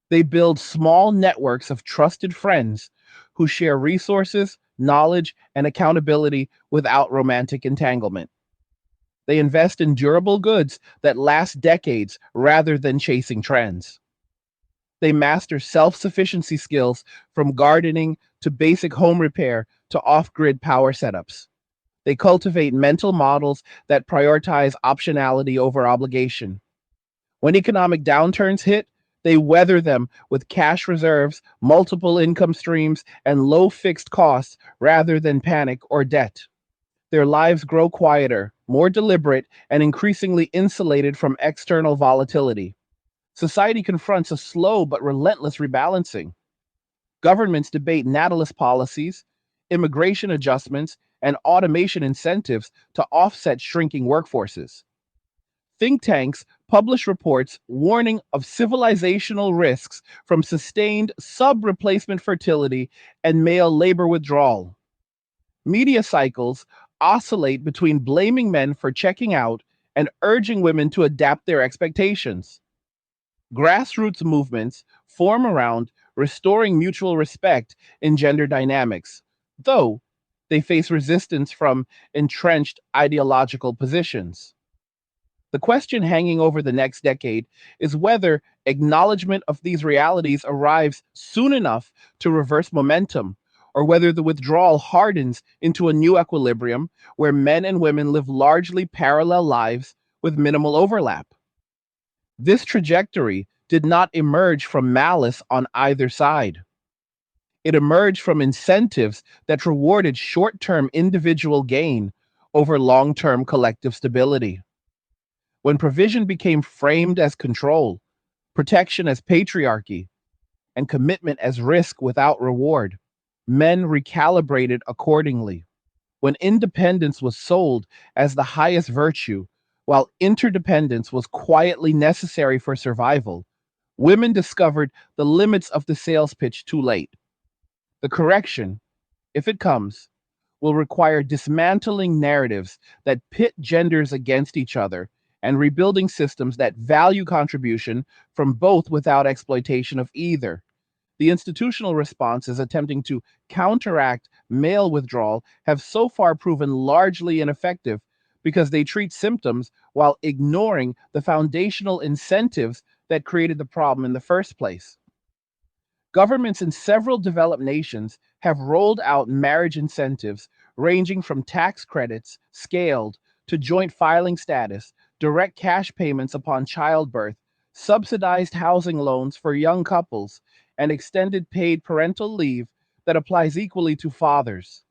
They build small networks of trusted friends who share resources, knowledge, and accountability without romantic entanglement. They invest in durable goods that last decades rather than chasing trends. They master self sufficiency skills from gardening to basic home repair to off grid power setups. They cultivate mental models that prioritize optionality over obligation. When economic downturns hit, they weather them with cash reserves, multiple income streams, and low fixed costs rather than panic or debt. Their lives grow quieter, more deliberate, and increasingly insulated from external volatility. Society confronts a slow but relentless rebalancing. Governments debate natalist policies, immigration adjustments, and automation incentives to offset shrinking workforces. Think tanks publish reports warning of civilizational risks from sustained sub replacement fertility and male labor withdrawal. Media cycles oscillate between blaming men for checking out and urging women to adapt their expectations. Grassroots movements form around restoring mutual respect in gender dynamics, though they face resistance from entrenched ideological positions. The question hanging over the next decade is whether acknowledgement of these realities arrives soon enough to reverse momentum, or whether the withdrawal hardens into a new equilibrium where men and women live largely parallel lives with minimal overlap. This trajectory did not emerge from malice on either side. It emerged from incentives that rewarded short term individual gain over long term collective stability. When provision became framed as control, protection as patriarchy, and commitment as risk without reward, men recalibrated accordingly. When independence was sold as the highest virtue, while interdependence was quietly necessary for survival, women discovered the limits of the sales pitch too late. The correction, if it comes, will require dismantling narratives that pit genders against each other and rebuilding systems that value contribution from both without exploitation of either. The institutional responses attempting to counteract male withdrawal have so far proven largely ineffective because they treat symptoms while ignoring the foundational incentives that created the problem in the first place. Governments in several developed nations have rolled out marriage incentives ranging from tax credits, scaled, to joint filing status, direct cash payments upon childbirth, subsidized housing loans for young couples, and extended paid parental leave that applies equally to fathers.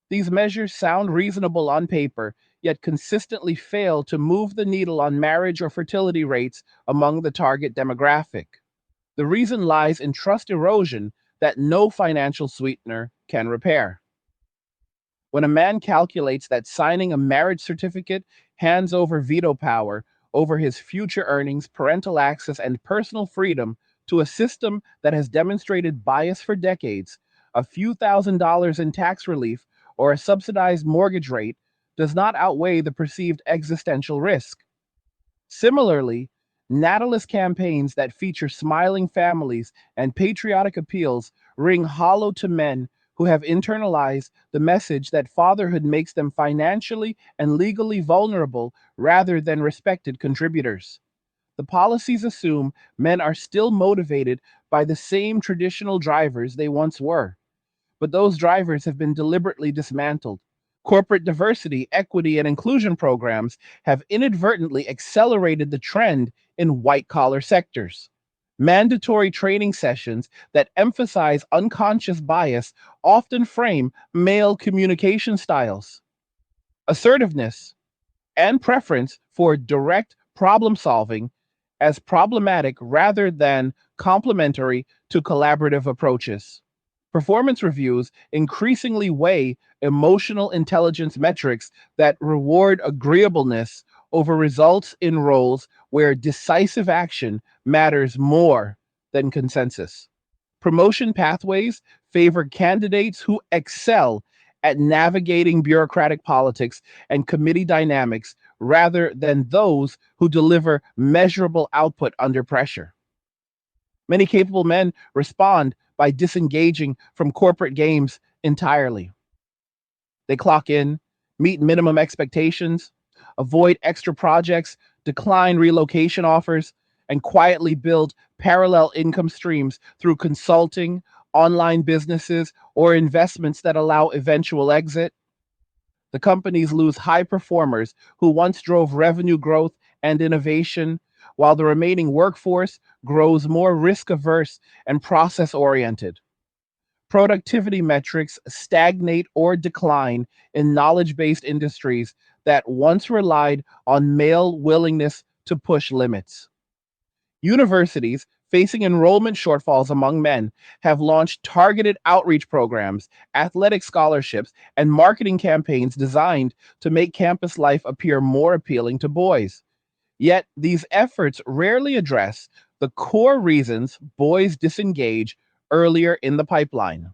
These measures sound reasonable on paper, yet consistently fail to move the needle on marriage or fertility rates among the target demographic. The reason lies in trust erosion that no financial sweetener can repair. When a man calculates that signing a marriage certificate hands over veto power over his future earnings, parental access, and personal freedom to a system that has demonstrated bias for decades, a few $1,000s in tax relief or a subsidized mortgage rate does not outweigh the perceived existential risk. Similarly, natalist campaigns that feature smiling families and patriotic appeals ring hollow to men who have internalized the message that fatherhood makes them financially and legally vulnerable rather than respected contributors. The policies assume men are still motivated by the same traditional drivers they once were, but those drivers have been deliberately dismantled. Corporate diversity, equity, and inclusion programs have inadvertently accelerated the trend in white collar sectors. Mandatory training sessions that emphasize unconscious bias often frame male communication styles, assertiveness, and preference for direct problem solving as problematic rather than complementary to collaborative approaches. Performance reviews increasingly weigh emotional intelligence metrics that reward agreeableness over results in roles where decisive action matters more than consensus. Promotion pathways favor candidates who excel at navigating bureaucratic politics and committee dynamics rather than those who deliver measurable output under pressure. Many capable men respond by disengaging from corporate games entirely. They clock in, meet minimum expectations, avoid extra projects, decline relocation offers, and quietly build parallel income streams through consulting, online businesses, or investments that allow eventual exit. The companies lose high performers who once drove revenue growth and innovation, while the remaining workforce grows more risk averse and process oriented. Productivity metrics stagnate or decline in knowledge based industries that once relied on male willingness to push limits. Universities facing enrollment shortfalls among men have launched targeted outreach programs, athletic scholarships, and marketing campaigns designed to make campus life appear more appealing to boys. Yet, these efforts rarely address the core reasons boys disengage earlier in the pipeline.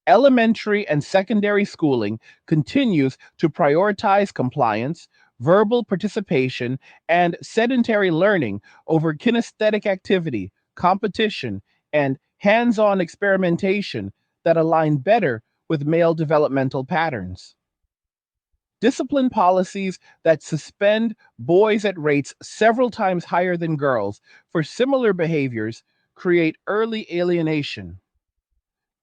Elementary and secondary schooling continues to prioritize compliance, verbal participation, and sedentary learning over kinesthetic activity, competition, and hands on experimentation that align better with male developmental patterns. Discipline policies that suspend boys at rates several times higher than girls for similar behaviors create early alienation.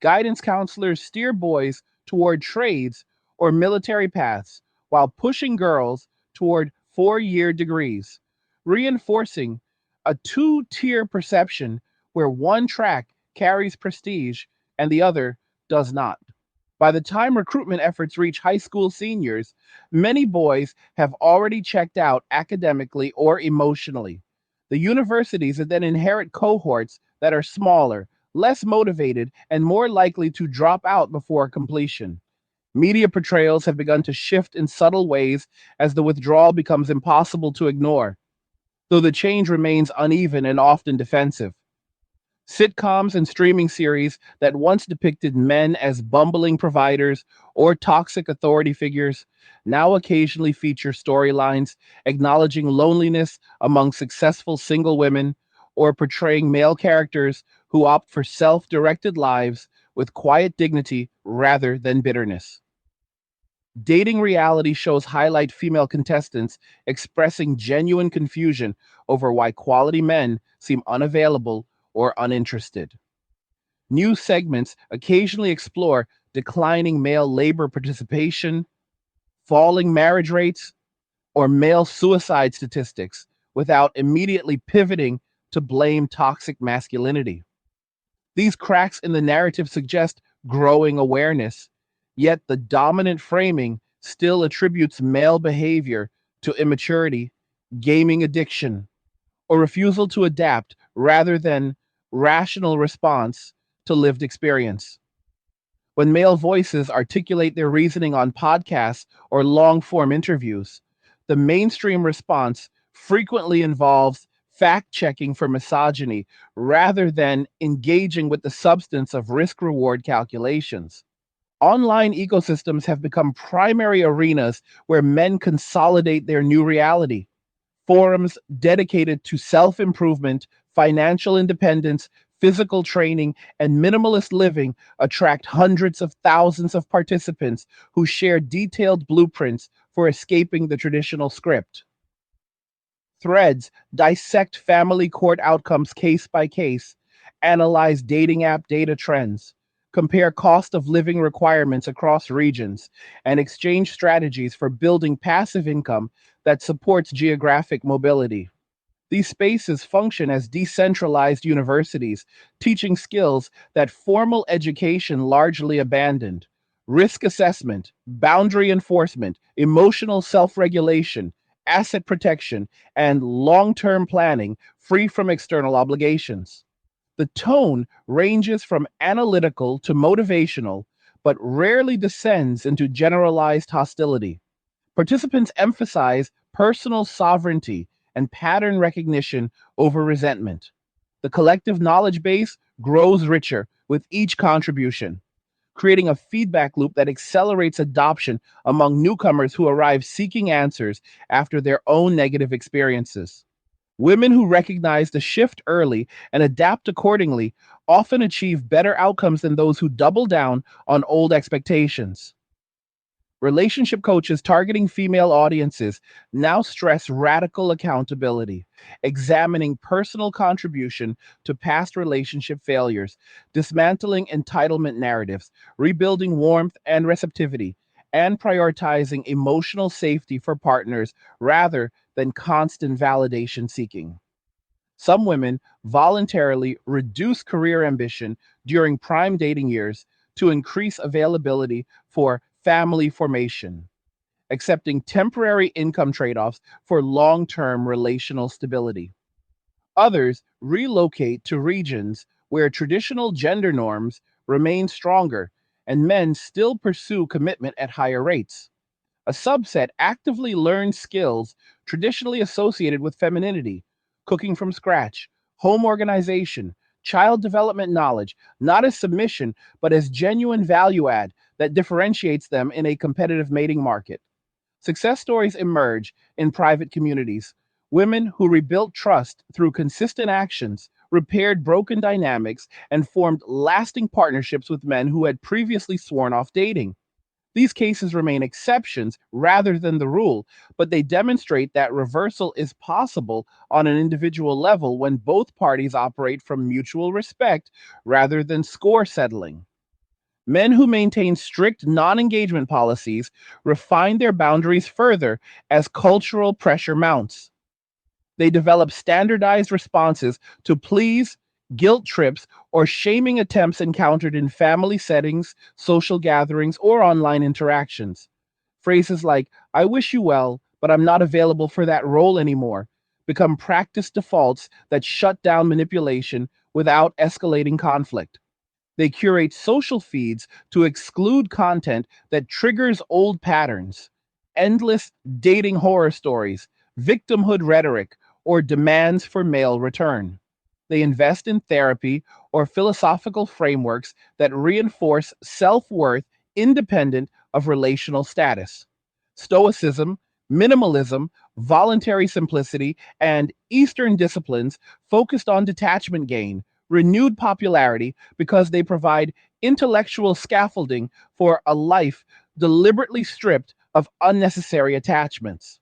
Guidance counselors steer boys toward trades or military paths while pushing girls toward 4-year degrees, reinforcing a two-tier perception where one track carries prestige and the other does not. By the time recruitment efforts reach high school seniors, many boys have already checked out academically or emotionally. The universities then inherit cohorts that are smaller, less motivated, and more likely to drop out before completion. Media portrayals have begun to shift in subtle ways as the withdrawal becomes impossible to ignore, though the change remains uneven and often defensive. Sitcoms and streaming series that once depicted men as bumbling providers or toxic authority figures now occasionally feature storylines acknowledging loneliness among successful single women or portraying male characters who opt for self directed lives with quiet dignity rather than bitterness. Dating reality shows highlight female contestants expressing genuine confusion over why quality men seem unavailable or uninterested. New segments occasionally explore declining male labor participation, falling marriage rates, or male suicide statistics without immediately pivoting to blame toxic masculinity. These cracks in the narrative suggest growing awareness, yet the dominant framing still attributes male behavior to immaturity, gaming addiction, or refusal to adapt rather than rational response to lived experience. When male voices articulate their reasoning on podcasts or long form interviews, the mainstream response frequently involves fact checking for misogyny rather than engaging with the substance of risk reward calculations. Online ecosystems have become primary arenas where men consolidate their new reality. Forums dedicated to self improvement, financial independence, physical training, and minimalist living attract hundreds of thousands of participants who share detailed blueprints for escaping the traditional script. Threads dissect family court outcomes case by case, analyze dating app data trends, compare cost of living requirements across regions, and exchange strategies for building passive income that supports geographic mobility. These spaces function as decentralized universities, teaching skills that formal education largely abandoned: risk assessment, boundary enforcement, emotional self regulation, asset protection, and long term planning free from external obligations. The tone ranges from analytical to motivational, but rarely descends into generalized hostility. Participants emphasize personal sovereignty and pattern recognition over resentment. The collective knowledge base grows richer with each contribution, creating a feedback loop that accelerates adoption among newcomers who arrive seeking answers after their own negative experiences. Women who recognize the shift early and adapt accordingly often achieve better outcomes than those who double down on old expectations. Relationship coaches targeting female audiences now stress radical accountability, examining personal contribution to past relationship failures, dismantling entitlement narratives, rebuilding warmth and receptivity, and prioritizing emotional safety for partners rather than constant validation seeking. Some women voluntarily reduce career ambition during prime dating years to increase availability for family formation, accepting temporary income trade offs for long term relational stability. Others relocate to regions where traditional gender norms remain stronger and men still pursue commitment at higher rates. A subset actively learns skills traditionally associated with femininity: cooking from scratch, home organization, child development knowledge, not as submission, but as genuine value add that differentiates them in a competitive mating market. Success stories emerge in private communities. Women who rebuilt trust through consistent actions, repaired broken dynamics, and formed lasting partnerships with men who had previously sworn off dating. These cases remain exceptions rather than the rule, but they demonstrate that reversal is possible on an individual level when both parties operate from mutual respect rather than score settling. Men who maintain strict non engagement policies refine their boundaries further as cultural pressure mounts. They develop standardized responses to pleas, guilt trips, or shaming attempts encountered in family settings, social gatherings, or online interactions. Phrases like, I wish you well, but I'm not available for that role anymore, become practice defaults that shut down manipulation without escalating conflict. They curate social feeds to exclude content that triggers old patterns: endless dating horror stories, victimhood rhetoric, or demands for male return. They invest in therapy or philosophical frameworks that reinforce self worth independent of relational status. Stoicism, minimalism, voluntary simplicity, and Eastern disciplines focused on detachment gain renewed popularity because they provide intellectual scaffolding for a life deliberately stripped of unnecessary attachments.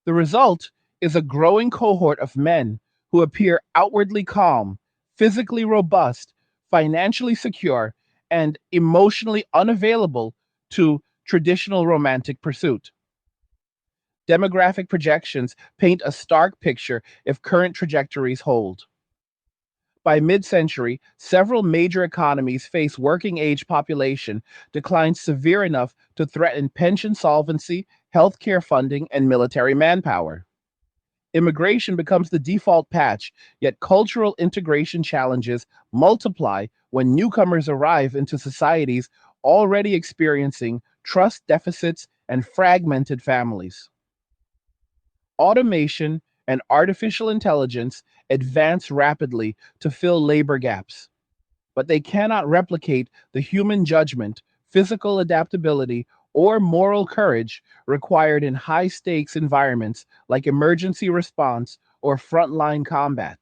The result is a growing cohort of men who appear outwardly calm, physically robust, financially secure, and emotionally unavailable to traditional romantic pursuit. Demographic projections paint a stark picture if current trajectories hold. By mid century, several major economies face working age population declines severe enough to threaten pension solvency, healthcare funding, and military manpower. Immigration becomes the default patch, yet cultural integration challenges multiply when newcomers arrive into societies already experiencing trust deficits and fragmented families. Automation and artificial intelligence advance rapidly to fill labor gaps, but they cannot replicate the human judgment, physical adaptability, or moral courage required in high stakes environments like emergency response or frontline combat.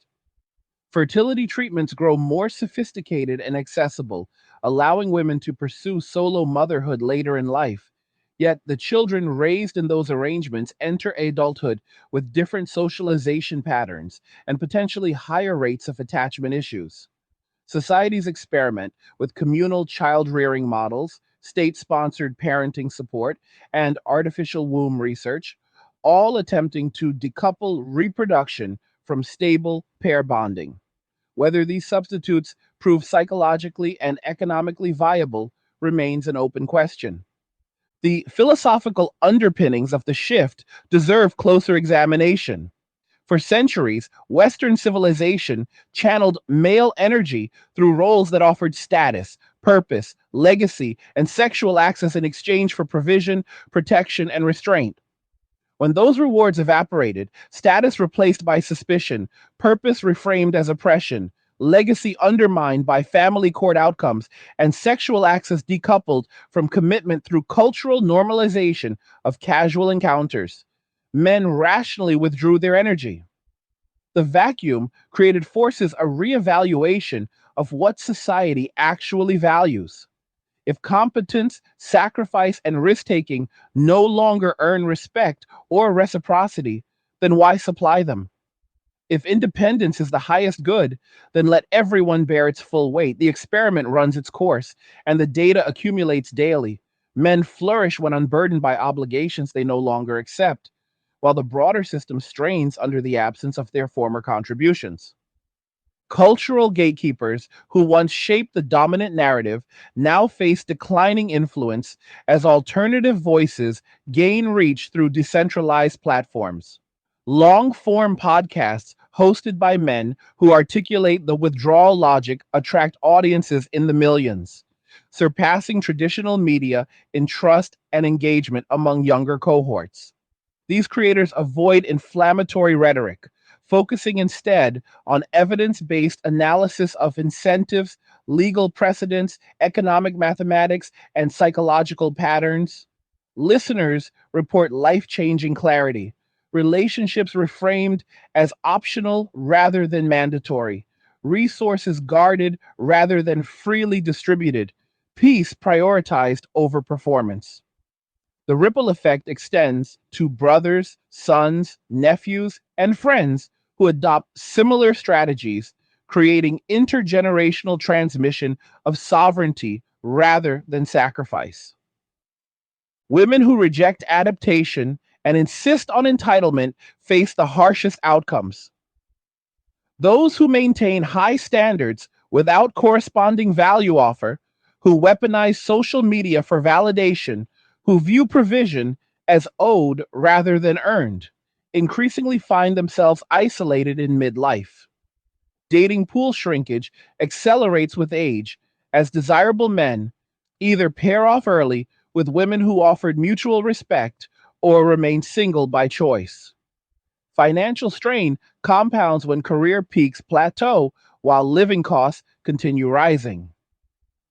Fertility treatments grow more sophisticated and accessible, allowing women to pursue solo motherhood later in life. Yet the children raised in those arrangements enter adulthood with different socialization patterns and potentially higher rates of attachment issues. Societies experiment with communal child rearing models, state sponsored parenting support, and artificial womb research, all attempting to decouple reproduction from stable pair bonding. Whether these substitutes prove psychologically and economically viable remains an open question. The philosophical underpinnings of the shift deserve closer examination. For centuries, Western civilization channeled male energy through roles that offered status, purpose, legacy, and sexual access in exchange for provision, protection, and restraint. When those rewards evaporated, status replaced by suspicion, purpose reframed as oppression, legacy undermined by family court outcomes, and sexual access decoupled from commitment through cultural normalization of casual encounters, men rationally withdrew their energy. The vacuum created forces a reevaluation of what society actually values. If competence, sacrifice, and risk taking no longer earn respect or reciprocity, then why supply them? If independence is the highest good, then let everyone bear its full weight. The experiment runs its course, and the data accumulates daily. Men flourish when unburdened by obligations they no longer accept, while the broader system strains under the absence of their former contributions. Cultural gatekeepers who once shaped the dominant narrative now face declining influence as alternative voices gain reach through decentralized platforms. Long form podcasts hosted by men who articulate the withdrawal logic attract audiences in the millions, surpassing traditional media in trust and engagement among younger cohorts. These creators avoid inflammatory rhetoric, focusing instead on evidence based analysis of incentives, legal precedents, economic mathematics, and psychological patterns. Listeners report life changing clarity, relationships reframed as optional rather than mandatory, resources guarded rather than freely distributed, peace prioritized over performance. The ripple effect extends to brothers, sons, nephews, and friends who adopt similar strategies, creating intergenerational transmission of sovereignty rather than sacrifice. Women who reject adaptation and insist on entitlement face the harshest outcomes. Those who maintain high standards without corresponding value offer, who weaponize social media for validation, who view provision as owed rather than earned, increasingly find themselves isolated in midlife. Dating pool shrinkage accelerates with age as desirable men either pair off early with women who offered mutual respect or remain single by choice. Financial strain compounds when career peaks plateau while living costs continue rising.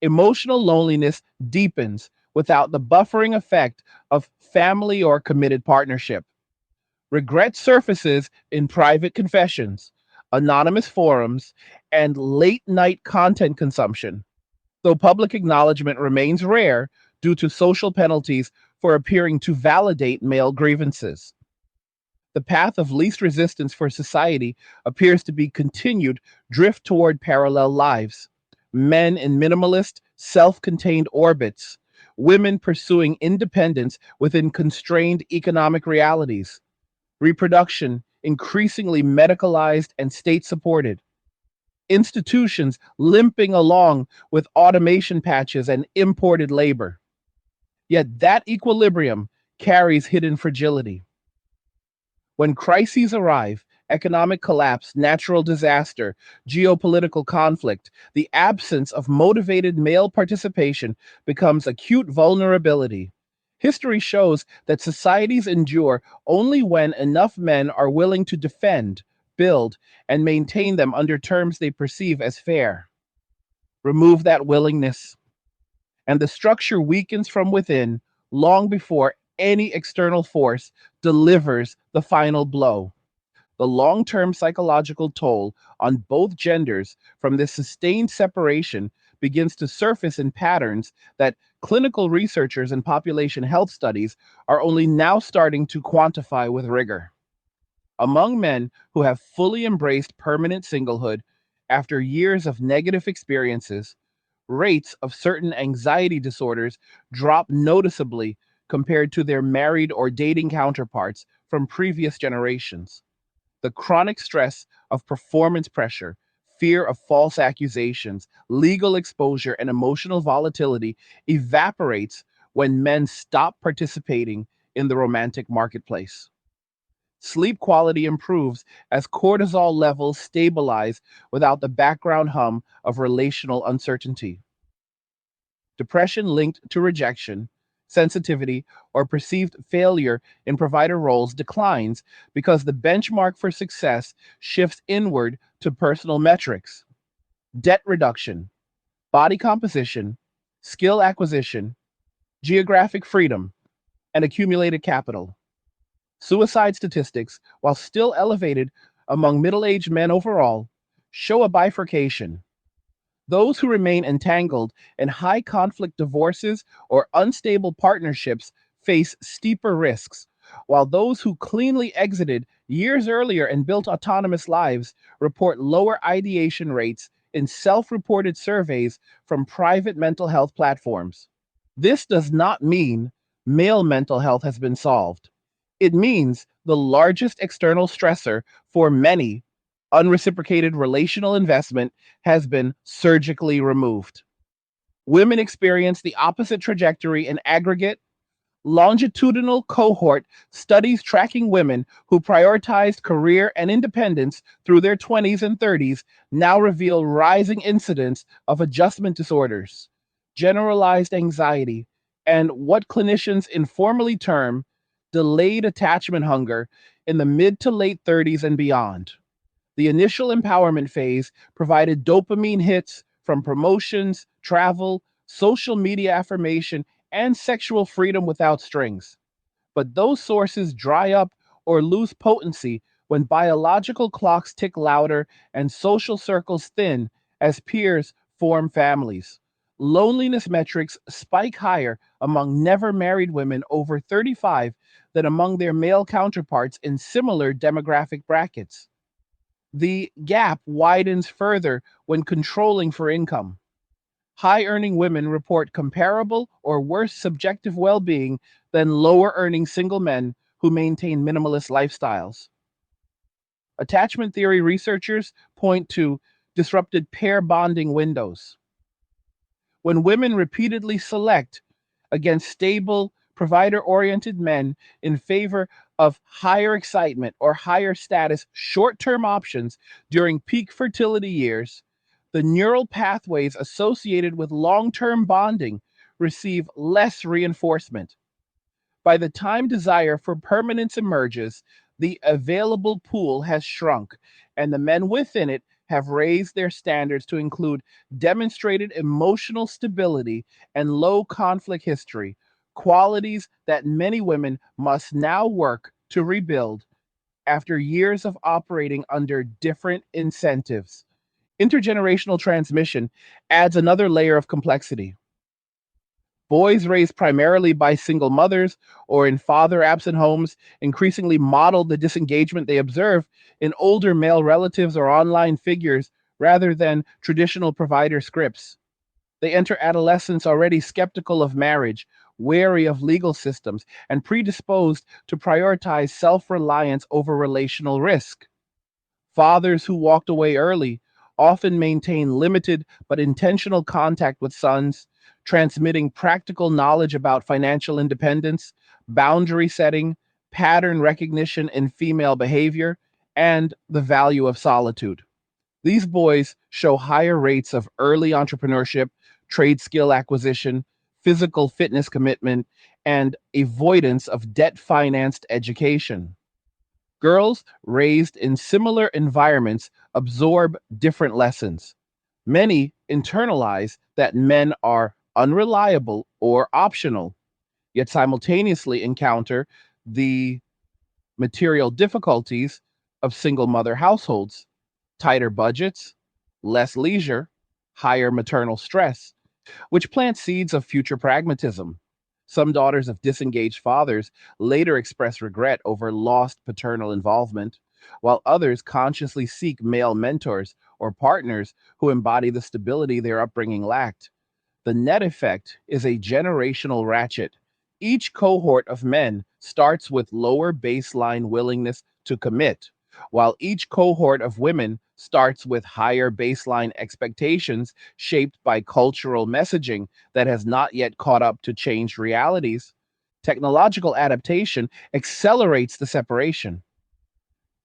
Emotional loneliness deepens without the buffering effect of family or committed partnership. Regret surfaces in private confessions, anonymous forums, and late night content consumption, though public acknowledgement remains rare due to social penalties for appearing to validate male grievances. The path of least resistance for society appears to be continued drift toward parallel lives. Men in minimalist, self contained orbits, women pursuing independence within constrained economic realities, reproduction increasingly medicalized and state supported. institutions limping along with automation patches and imported labor. Yet that equilibrium carries hidden fragility. When crises arrive, economic collapse, natural disaster, geopolitical conflict, the absence of motivated male participation becomes acute vulnerability. History shows that societies endure only when enough men are willing to defend, build, and maintain them under terms they perceive as fair. Remove that willingness, and the structure weakens from within long before any external force delivers the final blow. The long term psychological toll on both genders from this sustained separation begins to surface in patterns that clinical researchers and population health studies are only now starting to quantify with rigor. Among men who have fully embraced permanent singlehood after years of negative experiences, rates of certain anxiety disorders drop noticeably compared to their married or dating counterparts from previous generations. The chronic stress of performance pressure, fear of false accusations, legal exposure, and emotional volatility evaporates when men stop participating in the romantic marketplace. Sleep quality improves as cortisol levels stabilize without the background hum of relational uncertainty. Depression linked to rejection, sensitivity, or perceived failure in provider roles declines because the benchmark for success shifts inward to personal metrics, debt reduction, body composition, skill acquisition, geographic freedom, and accumulated capital. Suicide statistics, while still elevated among middle aged men overall, show a bifurcation. Those who remain entangled in high conflict divorces or unstable partnerships face steeper risks, while those who cleanly exited years earlier and built autonomous lives report lower ideation rates in self reported surveys from private mental health platforms. This does not mean male mental health has been solved. It means the largest external stressor for many, unreciprocated relational investment, has been surgically removed. Women experience the opposite trajectory in aggregate. Longitudinal cohort studies tracking women who prioritized career and independence through their 20s and 30s now reveal rising incidence of adjustment disorders, generalized anxiety, and what clinicians informally term delayed attachment hunger in the mid to late 30s and beyond. The initial empowerment phase provided dopamine hits from promotions, travel, social media affirmation, and sexual freedom without strings. But those sources dry up or lose potency when biological clocks tick louder and social circles thin as peers form families. Loneliness metrics spike higher among never married women over 35 than among their male counterparts in similar demographic brackets. The gap widens further when controlling for income. High earning women report comparable or worse subjective well being than lower earning single men who maintain minimalist lifestyles. Attachment theory researchers point to disrupted pair bonding windows. When women repeatedly select against stable, provider oriented men in favor of higher excitement or higher status short term options during peak fertility years, the neural pathways associated with long term bonding receive less reinforcement. By the time desire for permanence emerges, the available pool has shrunk, and the men within it have raised their standards to include demonstrated emotional stability and low conflict history, qualities that many women must now work to rebuild after years of operating under different incentives. Intergenerational transmission adds another layer of complexity. Boys raised primarily by single mothers or in father absent homes increasingly model the disengagement they observe in older male relatives or online figures rather than traditional provider scripts. They enter adolescence already skeptical of marriage, wary of legal systems, and predisposed to prioritize self reliance over relational risk. Fathers who walked away early often maintain limited but intentional contact with sons, transmitting practical knowledge about financial independence, boundary setting, pattern recognition in female behavior, and the value of solitude. These boys show higher rates of early entrepreneurship, trade skill acquisition, physical fitness commitment, and avoidance of debt financed education. Girls raised in similar environments absorb different lessons. Many internalize that men are unreliable or optional, yet simultaneously encounter the material difficulties of single mother households, tighter budgets, less leisure, higher maternal stress, which plant seeds of future pragmatism. Some daughters of disengaged fathers later express regret over lost paternal involvement, while others consciously seek male mentors or partners who embody the stability their upbringing lacked. The net effect is a generational ratchet. Each cohort of men starts with lower baseline willingness to commit, while each cohort of women starts with higher baseline expectations shaped by cultural messaging that has not yet caught up to changed realities. Technological adaptation accelerates the separation.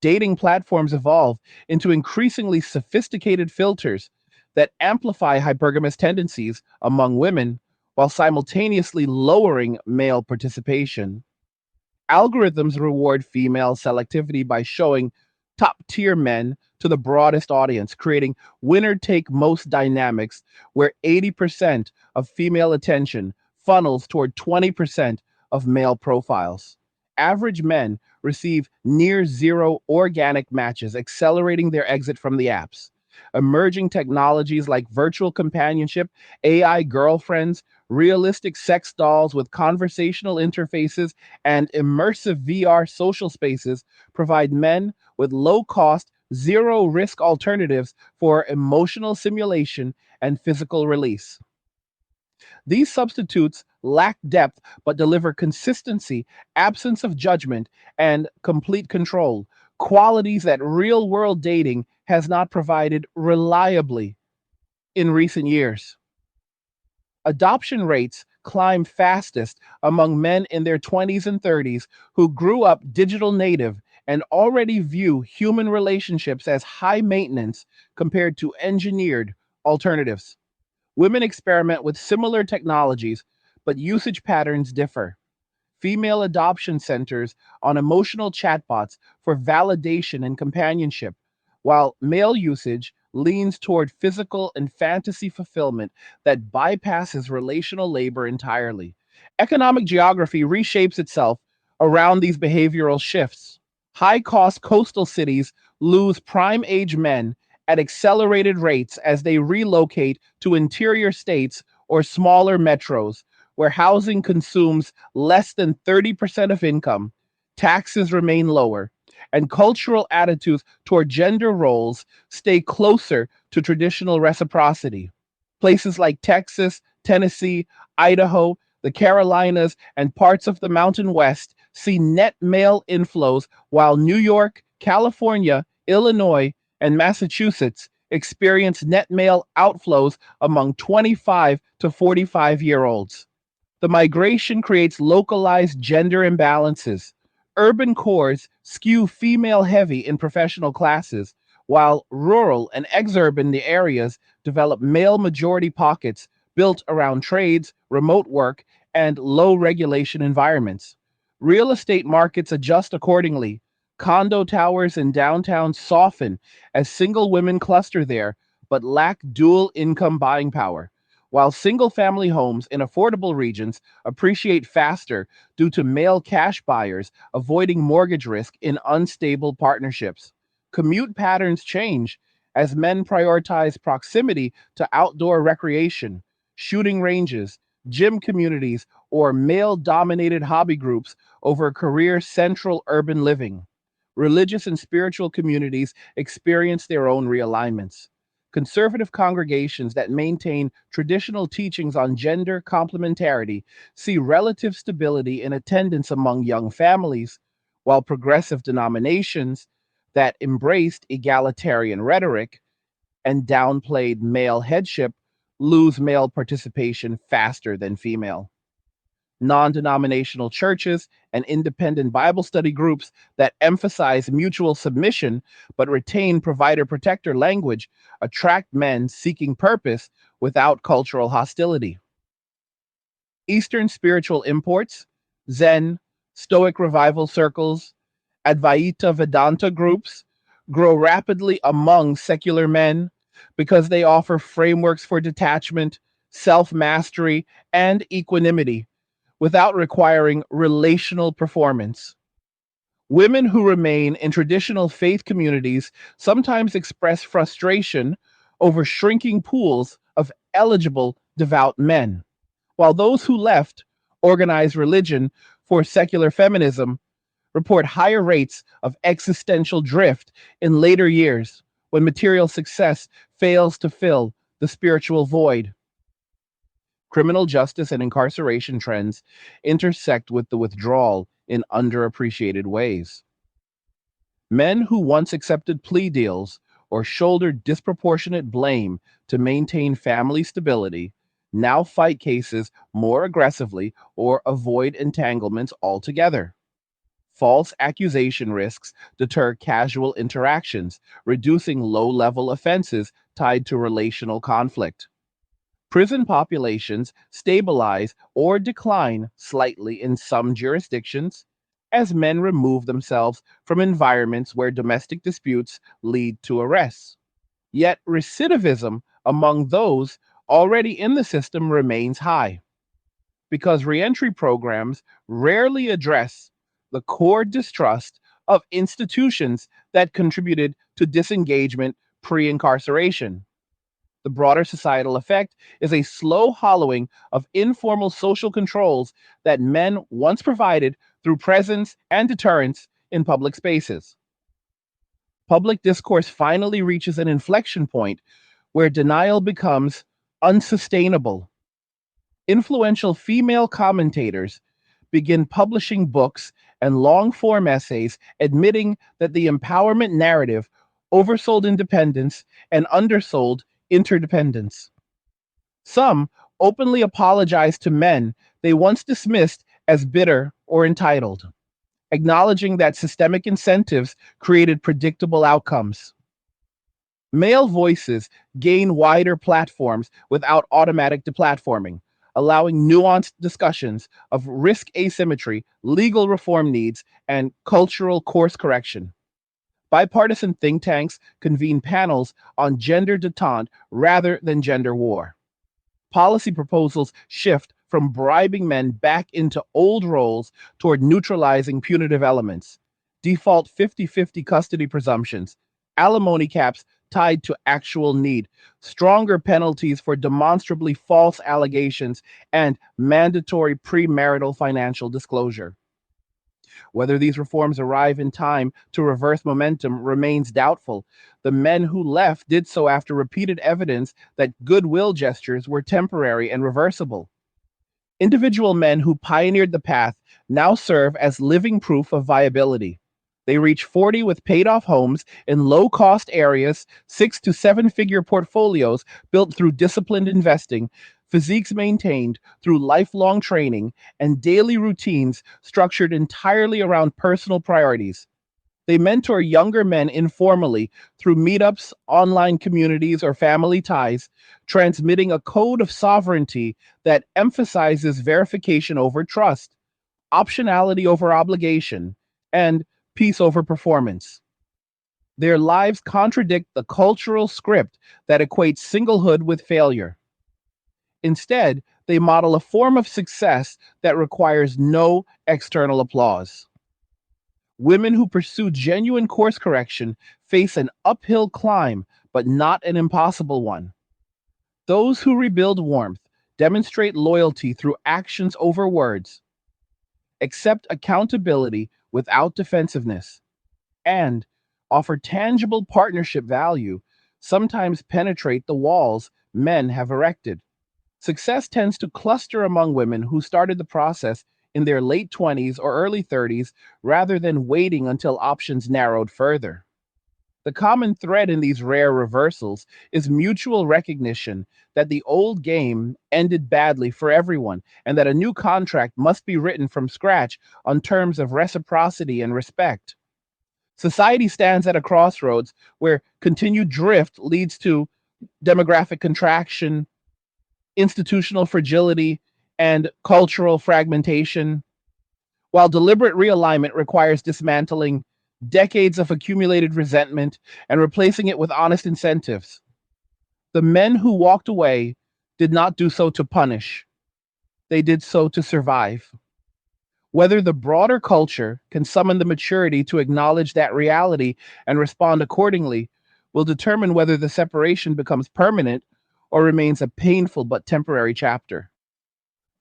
Dating platforms evolve into increasingly sophisticated filters that amplify hypergamous tendencies among women while simultaneously lowering male participation. Algorithms reward female selectivity by showing top tier men to the broadest audience, creating winner take most dynamics where 80% of female attention funnels toward 20% of male profiles. Average men receive near zero organic matches, accelerating their exit from the apps. Emerging technologies like virtual companionship, AI girlfriends, realistic sex dolls with conversational interfaces, and immersive VR social spaces provide men with low cost, zero risk alternatives for emotional simulation and physical release. These substitutes lack depth but deliver consistency, absence of judgment, and complete control, qualities that real world dating has not provided reliably in recent years. Adoption rates climb fastest among men in their 20s and 30s who grew up digital native and already view human relationships as high maintenance compared to engineered alternatives. Women experiment with similar technologies, but usage patterns differ. Female adoption centers on emotional chatbots for validation and companionship, while male usage leans toward physical and fantasy fulfillment that bypasses relational labor entirely. Economic geography reshapes itself around these behavioral shifts. High cost coastal cities lose prime age men at accelerated rates as they relocate to interior states or smaller metros where housing consumes less than 30% of income, taxes remain lower, and cultural attitudes toward gender roles stay closer to traditional reciprocity. Places like Texas, Tennessee, Idaho, the Carolinas, and parts of the Mountain West see net male inflows, while New York, California, Illinois, and Massachusetts experience net male outflows among 25 to 45-year olds. The migration creates localized gender imbalances. Urban cores skew female heavy in professional classes, while rural and exurban areas develop male majority pockets built around trades, remote work, and low regulation environments. Real estate markets adjust accordingly. Condo towers in downtown soften as single women cluster there, but lack dual income buying power, while single family homes in affordable regions appreciate faster due to male cash buyers avoiding mortgage risk in unstable partnerships. Commute patterns change as men prioritize proximity to outdoor recreation, shooting ranges, gym communities, or male dominated hobby groups over career central urban living. Religious and spiritual communities experience their own realignments. Conservative congregations that maintain traditional teachings on gender complementarity see relative stability in attendance among young families, while progressive denominations that embraced egalitarian rhetoric and downplayed male headship lose male participation faster than female. Non-denominational churches and independent Bible study groups that emphasize mutual submission but retain provider protector language attract men seeking purpose without cultural hostility. Eastern spiritual imports, Zen, Stoic revival circles, Advaita Vedanta groups grow rapidly among secular men because they offer frameworks for detachment, self mastery, and equanimity without requiring relational performance. Women who remain in traditional faith communities sometimes express frustration over shrinking pools of eligible devout men, while those who left organized religion for secular feminism report higher rates of existential drift in later years when material success fails to fill the spiritual void. Criminal justice and incarceration trends intersect with the withdrawal in underappreciated ways. Men who once accepted plea deals or shouldered disproportionate blame to maintain family stability now fight cases more aggressively or avoid entanglements altogether. False accusation risks deter casual interactions, reducing low-level offenses tied to relational conflict. Prison populations stabilize or decline slightly in some jurisdictions as men remove themselves from environments where domestic disputes lead to arrests. Yet recidivism among those already in the system remains high because reentry programs rarely address the core distrust of institutions that contributed to disengagement pre incarceration. The broader societal effect is a slow hollowing of informal social controls that men once provided through presence and deterrence in public spaces. Public discourse finally reaches an inflection point where denial becomes unsustainable. Influential female commentators begin publishing books and long form essays admitting that the empowerment narrative oversold independence and undersold interdependence. Some openly apologize to men they once dismissed as bitter or entitled, acknowledging that systemic incentives created predictable outcomes. Male voices gain wider platforms without automatic deplatforming, allowing nuanced discussions of risk asymmetry, legal reform needs, and cultural course correction. Bipartisan think tanks convene panels on gender detente rather than gender war. Policy proposals shift from bribing men back into old roles toward neutralizing punitive elements, default 50-50 custody presumptions, alimony caps tied to actual need, stronger penalties for demonstrably false allegations, and mandatory premarital financial disclosure. Whether these reforms arrive in time to reverse momentum remains doubtful. The men who left did so after repeated evidence that goodwill gestures were temporary and reversible. Individual men who pioneered the path now serve as living proof of viability. They reach 40 with paid off homes in low cost areas, 6 to 7 figure portfolios built through disciplined investing, physiques maintained through lifelong training, and daily routines structured entirely around personal priorities. They mentor younger men informally through meetups, online communities, or family ties, transmitting a code of sovereignty that emphasizes verification over trust, optionality over obligation, and peace over performance. Their lives contradict the cultural script that equates singlehood with failure. Instead, they model a form of success that requires no external applause. Women who pursue genuine course correction face an uphill climb, but not an impossible one. Those who rebuild warmth demonstrate loyalty through actions over words, accept accountability without defensiveness, and offer tangible partnership value, sometimes penetrate the walls men have erected. Success tends to cluster among women who started the process in their late 20s or early 30s rather than waiting until options narrowed further. The common thread in these rare reversals is mutual recognition that the old game ended badly for everyone and that a new contract must be written from scratch on terms of reciprocity and respect. Society stands at a crossroads where continued drift leads to demographic contraction, institutional fragility, and cultural fragmentation, while deliberate realignment requires dismantling decades of accumulated resentment and replacing it with honest incentives. The men who walked away did not do so to punish, they did so to survive. Whether the broader culture can summon the maturity to acknowledge that reality and respond accordingly will determine whether the separation becomes permanent or remains a painful but temporary chapter.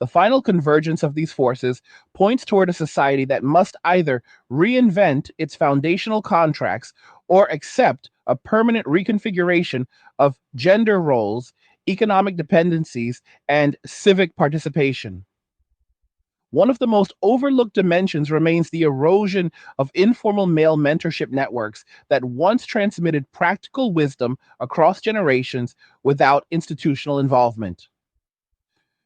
The final convergence of these forces points toward a society that must either reinvent its foundational contracts or accept a permanent reconfiguration of gender roles, economic dependencies, and civic participation. One of the most overlooked dimensions remains the erosion of informal male mentorship networks that once transmitted practical wisdom across generations without institutional involvement.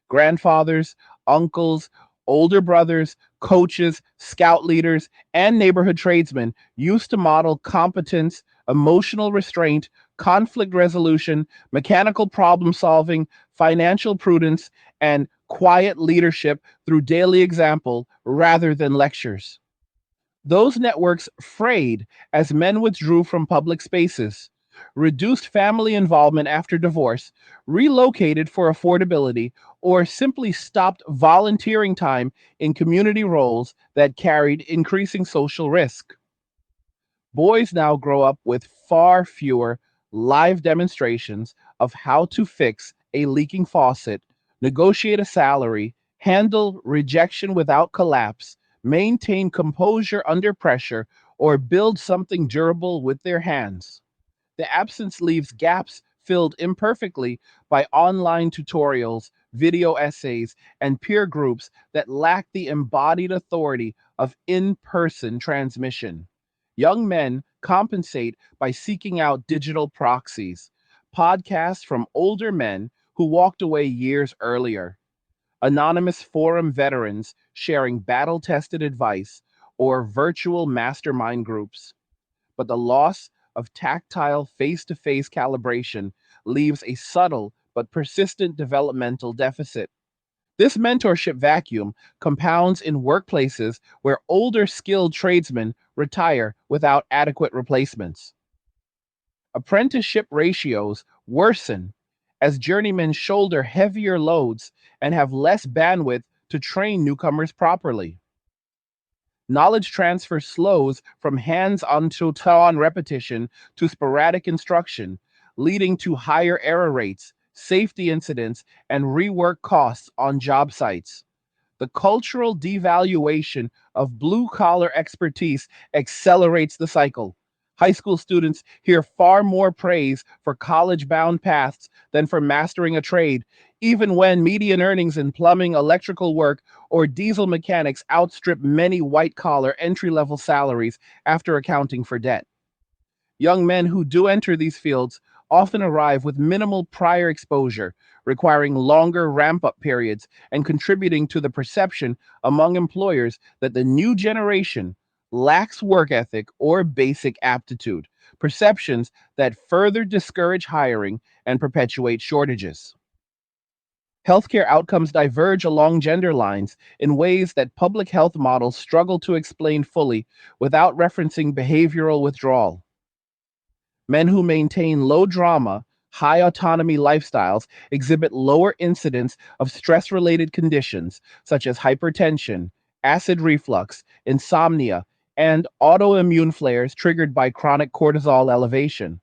Grandfathers, uncles, older brothers, coaches, scout leaders, and neighborhood tradesmen used to model competence, emotional restraint, conflict resolution, mechanical problem solving, financial prudence, and quiet leadership through daily example rather than lectures. Those networks frayed as men withdrew from public spaces, reduced family involvement after divorce, relocated for affordability, or simply stopped volunteering time in community roles that carried increasing social risk. Boys now grow up with far fewer live demonstrations of how to fix a leaking faucet, negotiate a salary, handle rejection without collapse, maintain composure under pressure, or build something durable with their hands. The absence leaves gaps filled imperfectly by online tutorials, video essays, and peer groups that lack the embodied authority of in person transmission. Young men compensate by seeking out digital proxies, podcasts from older men who walked away years earlier, anonymous forum veterans sharing battle tested advice, or virtual mastermind groups. But the loss of tactile face to face calibration leaves a subtle but persistent developmental deficit. This mentorship vacuum compounds in workplaces where older skilled tradesmen retire without adequate replacements. Apprenticeship ratios worsen as journeymen shoulder heavier loads and have less bandwidth to train newcomers properly. Knowledge transfer slows from hands-on to on repetition to sporadic instruction, leading to higher error rates, safety incidents, and rework costs on job sites. The cultural devaluation of blue collar expertise accelerates the cycle. High school students hear far more praise for college bound paths than for mastering a trade, even when median earnings in plumbing, electrical work, or diesel mechanics outstrip many white collar entry level salaries after accounting for debt. Young men who do enter these fields often arrive with minimal prior exposure, requiring longer ramp up periods and contributing to the perception among employers that the new generation lacks work ethic or basic aptitude, perceptions that further discourage hiring and perpetuate shortages. Healthcare outcomes diverge along gender lines in ways that public health models struggle to explain fully without referencing behavioral withdrawal. Men who maintain low drama, high autonomy lifestyles exhibit lower incidence of stress related conditions such as hypertension, acid reflux, insomnia, and autoimmune flares triggered by chronic cortisol elevation.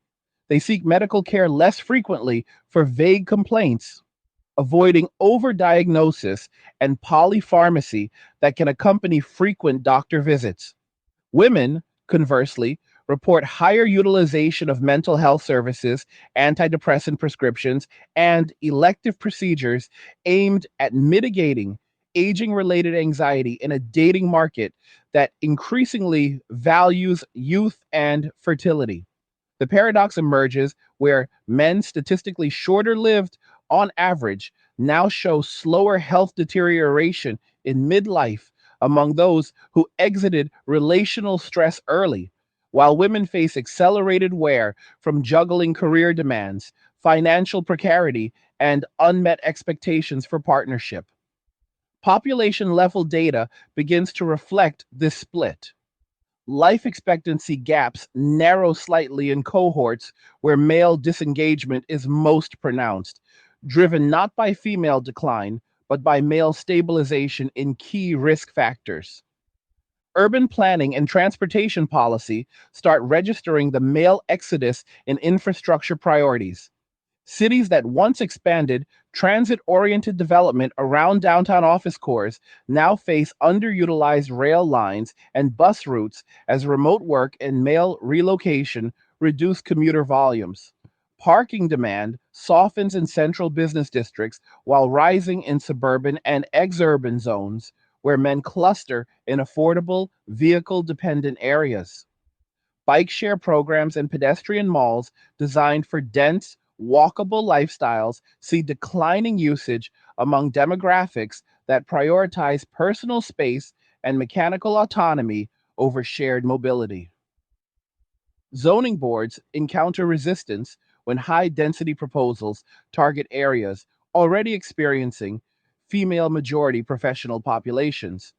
They seek medical care less frequently for vague complaints, avoiding overdiagnosis and polypharmacy that can accompany frequent doctor visits. Women, conversely, report higher utilization of mental health services, antidepressant prescriptions, and elective procedures aimed at mitigating aging related anxiety in a dating market that increasingly values youth and fertility. The paradox emerges where men statistically shorter lived on average now show slower health deterioration in midlife among those who exited relational stress early, while women face accelerated wear from juggling career demands, financial precarity, and unmet expectations for partnership. Population level data begins to reflect this split. Life expectancy gaps narrow slightly in cohorts where male disengagement is most pronounced, driven not by female decline, but by male stabilization in key risk factors. Urban planning and transportation policy start registering the male exodus in infrastructure priorities. Cities that once expanded transit oriented development around downtown office cores now face underutilized rail lines and bus routes as remote work and male relocation reduce commuter volumes. Parking demand softens in central business districts while rising in suburban and exurban zones where men cluster in affordable, vehicle dependent areas. Bike share programs and pedestrian malls designed for dense, walkable lifestyles see declining usage among demographics that prioritize personal space and mechanical autonomy over shared mobility. Zoning boards encounter resistance when high density proposals target areas already experiencing female majority professional populations,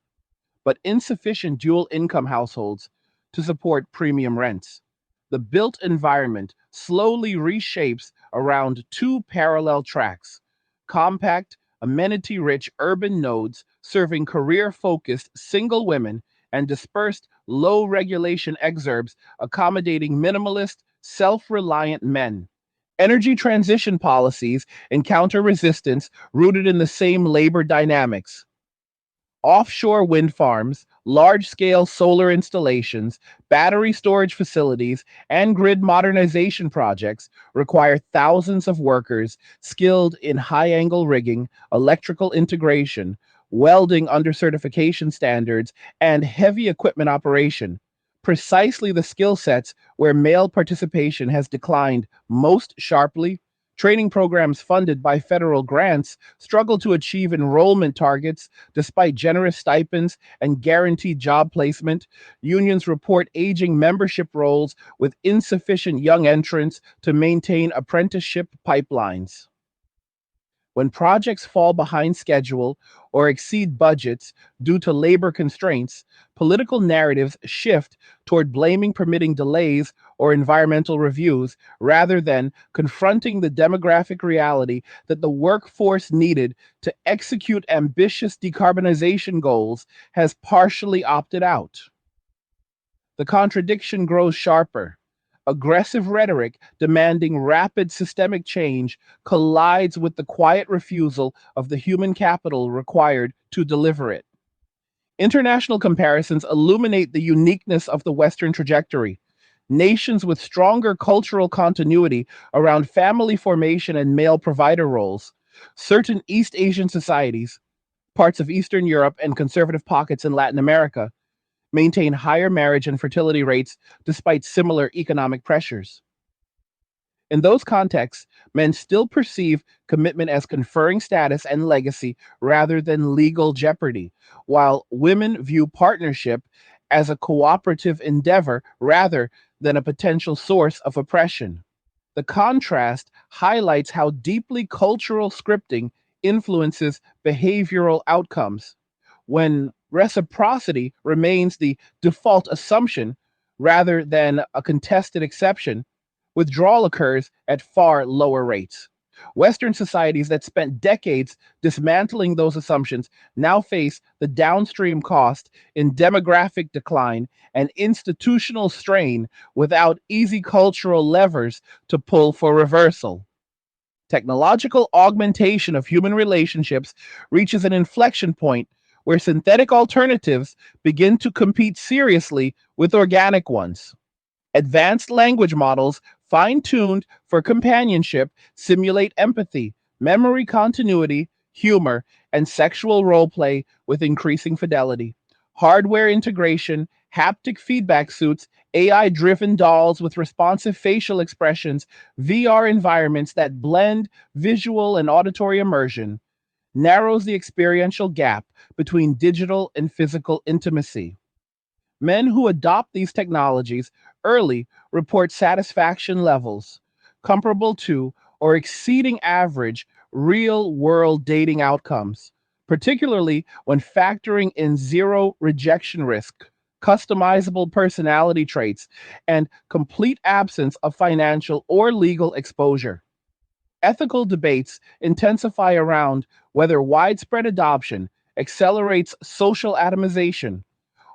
but insufficient dual income households to support premium rents. The built environment slowly reshapes around two parallel tracks: compact, amenity rich urban nodes serving career focused single women and dispersed, low regulation exurbs accommodating minimalist, self reliant men. Energy transition policies encounter resistance rooted in the same labor dynamics. Offshore wind farms, large scale solar installations, battery storage facilities, and grid modernization projects require thousands of workers skilled in high angle rigging, electrical integration, welding under certification standards, and heavy equipment operation. Precisely the skill sets where male participation has declined most sharply. Training programs funded by federal grants struggle to achieve enrollment targets despite generous stipends and guaranteed job placement. Unions report aging membership rolls with insufficient young entrants to maintain apprenticeship pipelines. When projects fall behind schedule or exceed budgets due to labor constraints, political narratives shift toward blaming permitting delays or environmental reviews rather than confronting the demographic reality that the workforce needed to execute ambitious decarbonization goals has partially opted out. The contradiction grows sharper. Aggressive rhetoric demanding rapid systemic change collides with the quiet refusal of the human capital required to deliver it. International comparisons illuminate the uniqueness of the Western trajectory. Nations with stronger cultural continuity around family formation and male provider roles, certain East Asian societies, parts of Eastern Europe, and conservative pockets in Latin America maintain higher marriage and fertility rates despite similar economic pressures. In those contexts, men still perceive commitment as conferring status and legacy rather than legal jeopardy, while women view partnership as a cooperative endeavor rather than a potential source of oppression. The contrast highlights how deeply cultural scripting influences behavioral outcomes. When reciprocity remains the default assumption rather than a contested exception, withdrawal occurs at far lower rates. Western societies that spent decades dismantling those assumptions now face the downstream cost in demographic decline and institutional strain without easy cultural levers to pull for reversal. Technological augmentation of human relationships reaches an inflection point where synthetic alternatives begin to compete seriously with organic ones. Advanced language models, fine tuned for companionship, simulate empathy, memory continuity, humor, and sexual role play with increasing fidelity. Hardware integration, haptic feedback suits, AI driven dolls with responsive facial expressions, VR environments that blend visual and auditory immersion, narrows the experiential gap between digital and physical intimacy. Men who adopt these technologies early report satisfaction levels comparable to or exceeding average real world dating outcomes, particularly when factoring in zero rejection risk, customizable personality traits, and complete absence of financial or legal exposure. Ethical debates intensify around whether widespread adoption accelerates social atomization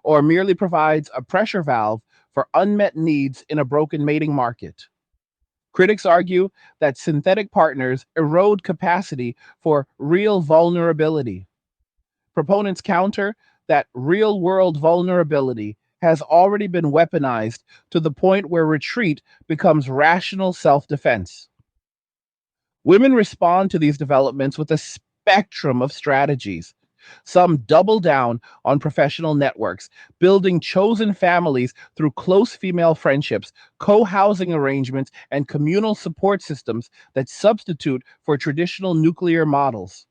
or merely provides a pressure valve for unmet needs in a broken mating market. Critics argue that synthetic partners erode capacity for real vulnerability. Proponents counter that real world vulnerability has already been weaponized to the point where retreat becomes rational self defense. Women respond to these developments with a spectrum of strategies. Some double down on professional networks, building chosen families through close female friendships, co housing arrangements, and communal support systems that substitute for traditional nuclear models.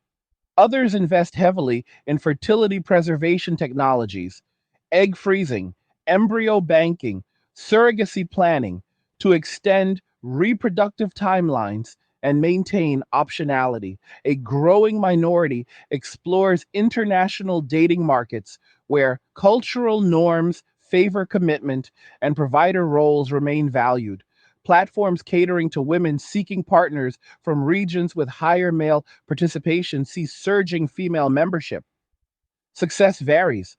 Others invest heavily in fertility preservation technologies, egg freezing, embryo banking, surrogacy planning to extend reproductive timelines and maintain optionality. A growing minority explores international dating markets where cultural norms favor commitment and provider roles remain valued. Platforms catering to women seeking partners from regions with higher male participation see surging female membership. Success varies.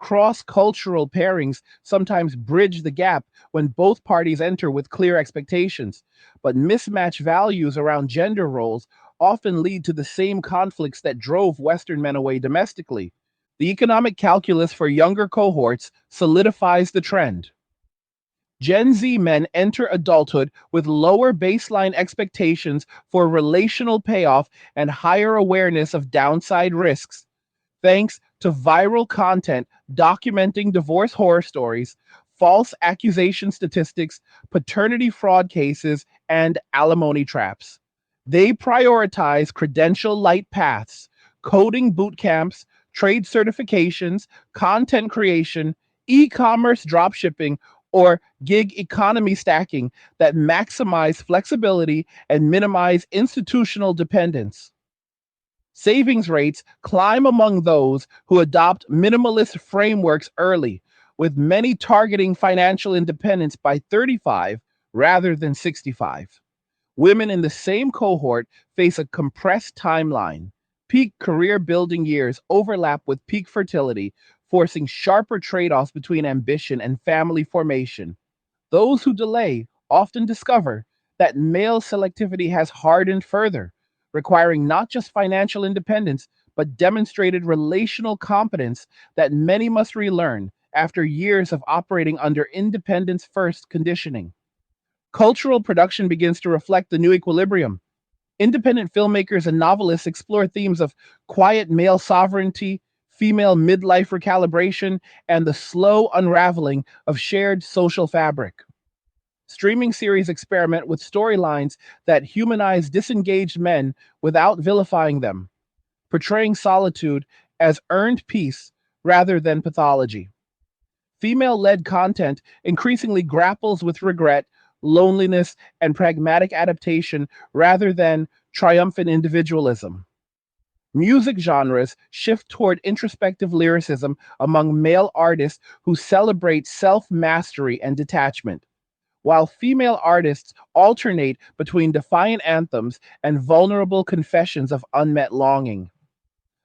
Cross cultural pairings sometimes bridge the gap when both parties enter with clear expectations, but mismatched values around gender roles often lead to the same conflicts that drove Western men away domestically. The economic calculus for younger cohorts solidifies the trend. Gen Z men enter adulthood with lower baseline expectations for relational payoff and higher awareness of downside risks, thanks to viral content documenting divorce horror stories, false accusation statistics, paternity fraud cases, and alimony traps. They prioritize credential light paths, coding boot camps, trade certifications, content creation, e commerce dropshipping, or gig economy stacking that maximize flexibility and minimize institutional dependence. Savings rates climb among those who adopt minimalist frameworks early, with many targeting financial independence by 35 rather than 65. Women in the same cohort face a compressed timeline. Peak career building years overlap with peak fertility, forcing sharper trade offs between ambition and family formation. Those who delay often discover that male selectivity has hardened further, requiring not just financial independence, but demonstrated relational competence that many must relearn after years of operating under independence first conditioning. Cultural production begins to reflect the new equilibrium. Independent filmmakers and novelists explore themes of quiet male sovereignty, female midlife recalibration, and the slow unraveling of shared social fabric. Streaming series experiment with storylines that humanize disengaged men without vilifying them, portraying solitude as earned peace rather than pathology. Female led content increasingly grapples with regret, loneliness, and pragmatic adaptation rather than triumphant individualism. Music genres shift toward introspective lyricism among male artists who celebrate self mastery and detachment, while female artists alternate between defiant anthems and vulnerable confessions of unmet longing.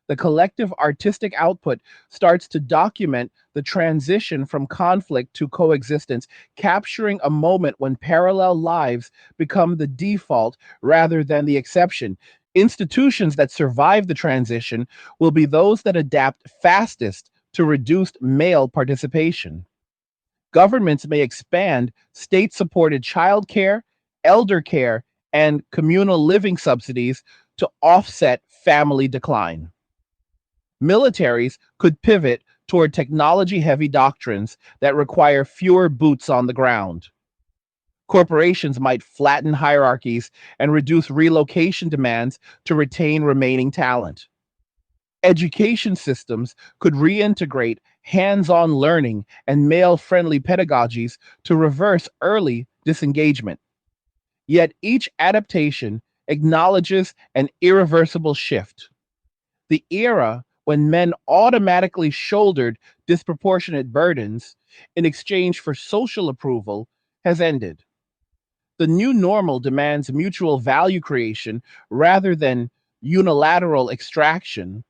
The collective artistic output starts to document the transition from conflict to coexistence, capturing a moment when parallel lives become the default rather than the exception. Institutions that survive the transition will be those that adapt fastest to reduced male participation. Governments may expand state supported childcare, elder care, and communal living subsidies to offset family decline. Militaries could pivot toward technology heavy doctrines that require fewer boots on the ground. Corporations might flatten hierarchies and reduce relocation demands to retain remaining talent. Education systems could reintegrate hands on learning and male friendly pedagogies to reverse early disengagement. Yet each adaptation acknowledges an irreversible shift. The era when men automatically shouldered disproportionate burdens in exchange for social approval has ended. The new normal demands mutual value creation rather than unilateral extraction,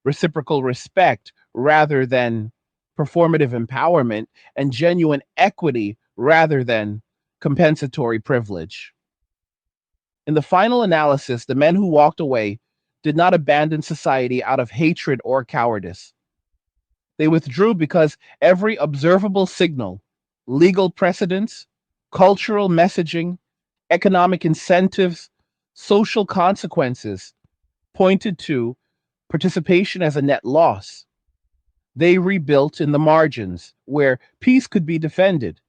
reciprocal respect rather than performative empowerment, and genuine equity rather than compensatory privilege. In the final analysis, the men who walked away did not abandon society out of hatred or cowardice. They withdrew because every observable signal, legal precedents, cultural messaging, economic incentives, social consequences pointed to participation as a net loss. They rebuilt in the margins where peace could be defended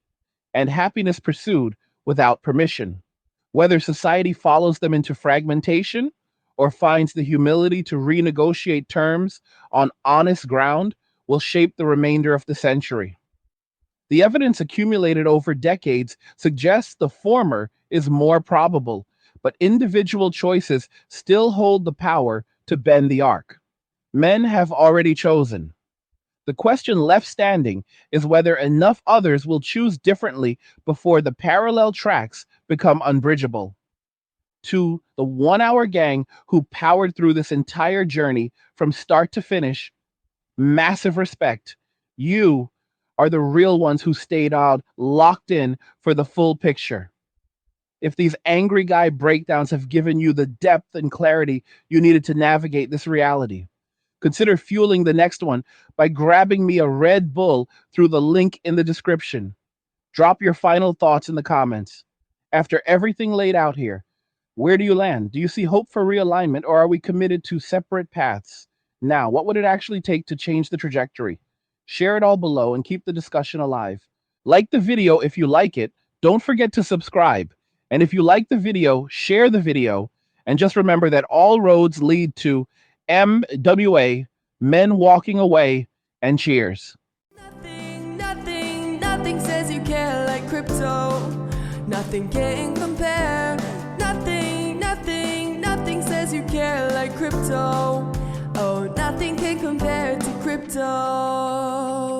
and happiness pursued without permission. Whether society follows them into fragmentation or finds the humility to renegotiate terms on honest ground will shape the remainder of the century. The evidence accumulated over decades suggests the former is more probable, but individual choices still hold the power to bend the arc. Men have already chosen. The question left standing is whether enough others will choose differently before the parallel tracks become unbridgeable. To the 1 hour gang who powered through this entire journey from start to finish, massive respect. You are the real ones who stayed out locked in for the full picture. If these angry guy breakdowns have given you the depth and clarity you needed to navigate this reality, consider fueling the next one by grabbing me a Red Bull through the link in the description. Drop your final thoughts in the comments. After everything laid out here, where do you land? Do you see hope for realignment, or are we committed to separate paths? Now, what would it actually take to change the trajectory? Share it all below and keep the discussion alive. Like the video if you like it. Don't forget to subscribe. And if you like the video, share the video. And just remember that all roads lead to MWA, men walking away, and cheers. Nothing says you care like crypto. Nothing can compare. Nothing says you care like crypto. Oh, nothing can compare to crypto.